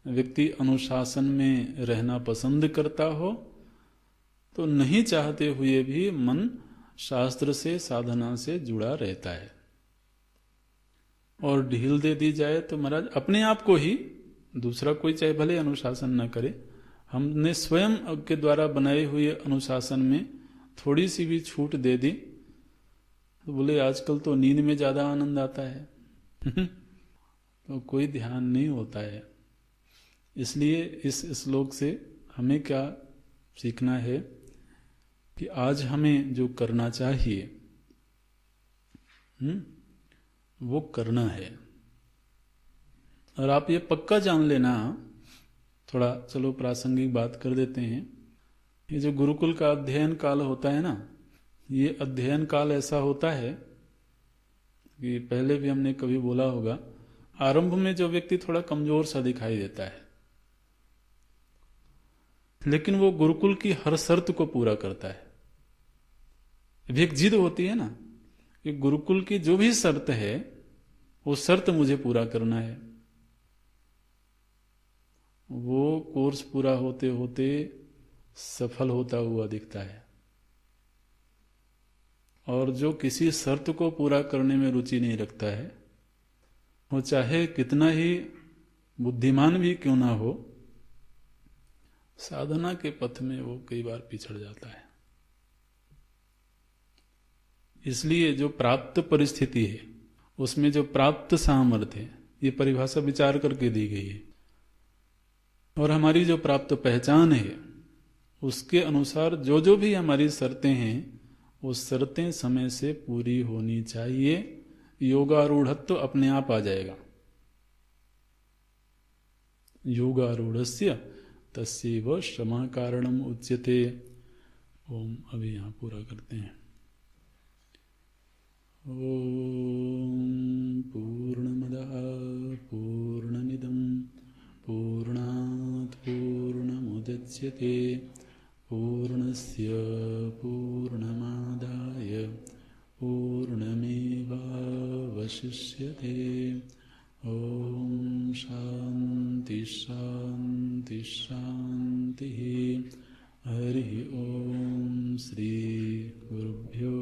व्यक्ति अनुशासन में रहना पसंद करता हो, तो नहीं चाहते हुए भी मन शास्त्र से साधना से जुड़ा रहता है। और ढील दे दी जाए तो महाराज अपने आप को ही, दूसरा कोई चाहे भले अनुशासन न करे, हमने स्वयं के द्वारा बनाए हुए अनुशासन में थोड़ी सी भी छूट दे दी तो बोले आजकल तो नींद में ज्यादा आनंद आता है। तो कोई ध्यान नहीं होता है। इसलिए इस श्लोक से हमें क्या सीखना है कि आज हमें जो करना चाहिए वो करना है। और आप ये पक्का जान लेना, थोड़ा चलो प्रासंगिक बात कर देते हैं। ये जो गुरुकुल का अध्ययन काल होता है ना, ये अध्ययन काल ऐसा होता है कि पहले भी हमने कभी बोला होगा, आरंभ में जो व्यक्ति थोड़ा कमजोर सा दिखाई देता है, लेकिन वो गुरुकुल की हर शर्त को पूरा करता है। अभी एक जिद होती है ना कि गुरुकुल की जो भी शर्त है वो शर्त मुझे पूरा करना है। वो कोर्स पूरा होते होते सफल होता हुआ दिखता है। और जो किसी शर्त को पूरा करने में रुचि नहीं रखता है, वो चाहे कितना ही बुद्धिमान भी क्यों ना हो, साधना के पथ में वो कई बार पिछड़ जाता है। इसलिए जो प्राप्त परिस्थिति है उसमें जो प्राप्त सामर्थ्य है, ये परिभाषा विचार करके दी गई है। और हमारी जो प्राप्त पहचान है उसके अनुसार जो जो भी हमारी शर्तें हैं वो शर्तें समय से पूरी होनी चाहिए। योगारूढ़त्व तो अपने आप आ जाएगा। योगारूढ़स्य तस्यैव श्रमा कारणम उच्यते। ओम अभी यहाँ पूरा करते हैं। ओम पूर्णमदः पूर्णमिदं पूर्णात् पूर्णमुदच्यते पूर्णस्य पूर्णमादाय पूर्णमेवावशिष्यते। ओम शांति शांति शांति। हरि ओम श्री गुरुभ्यो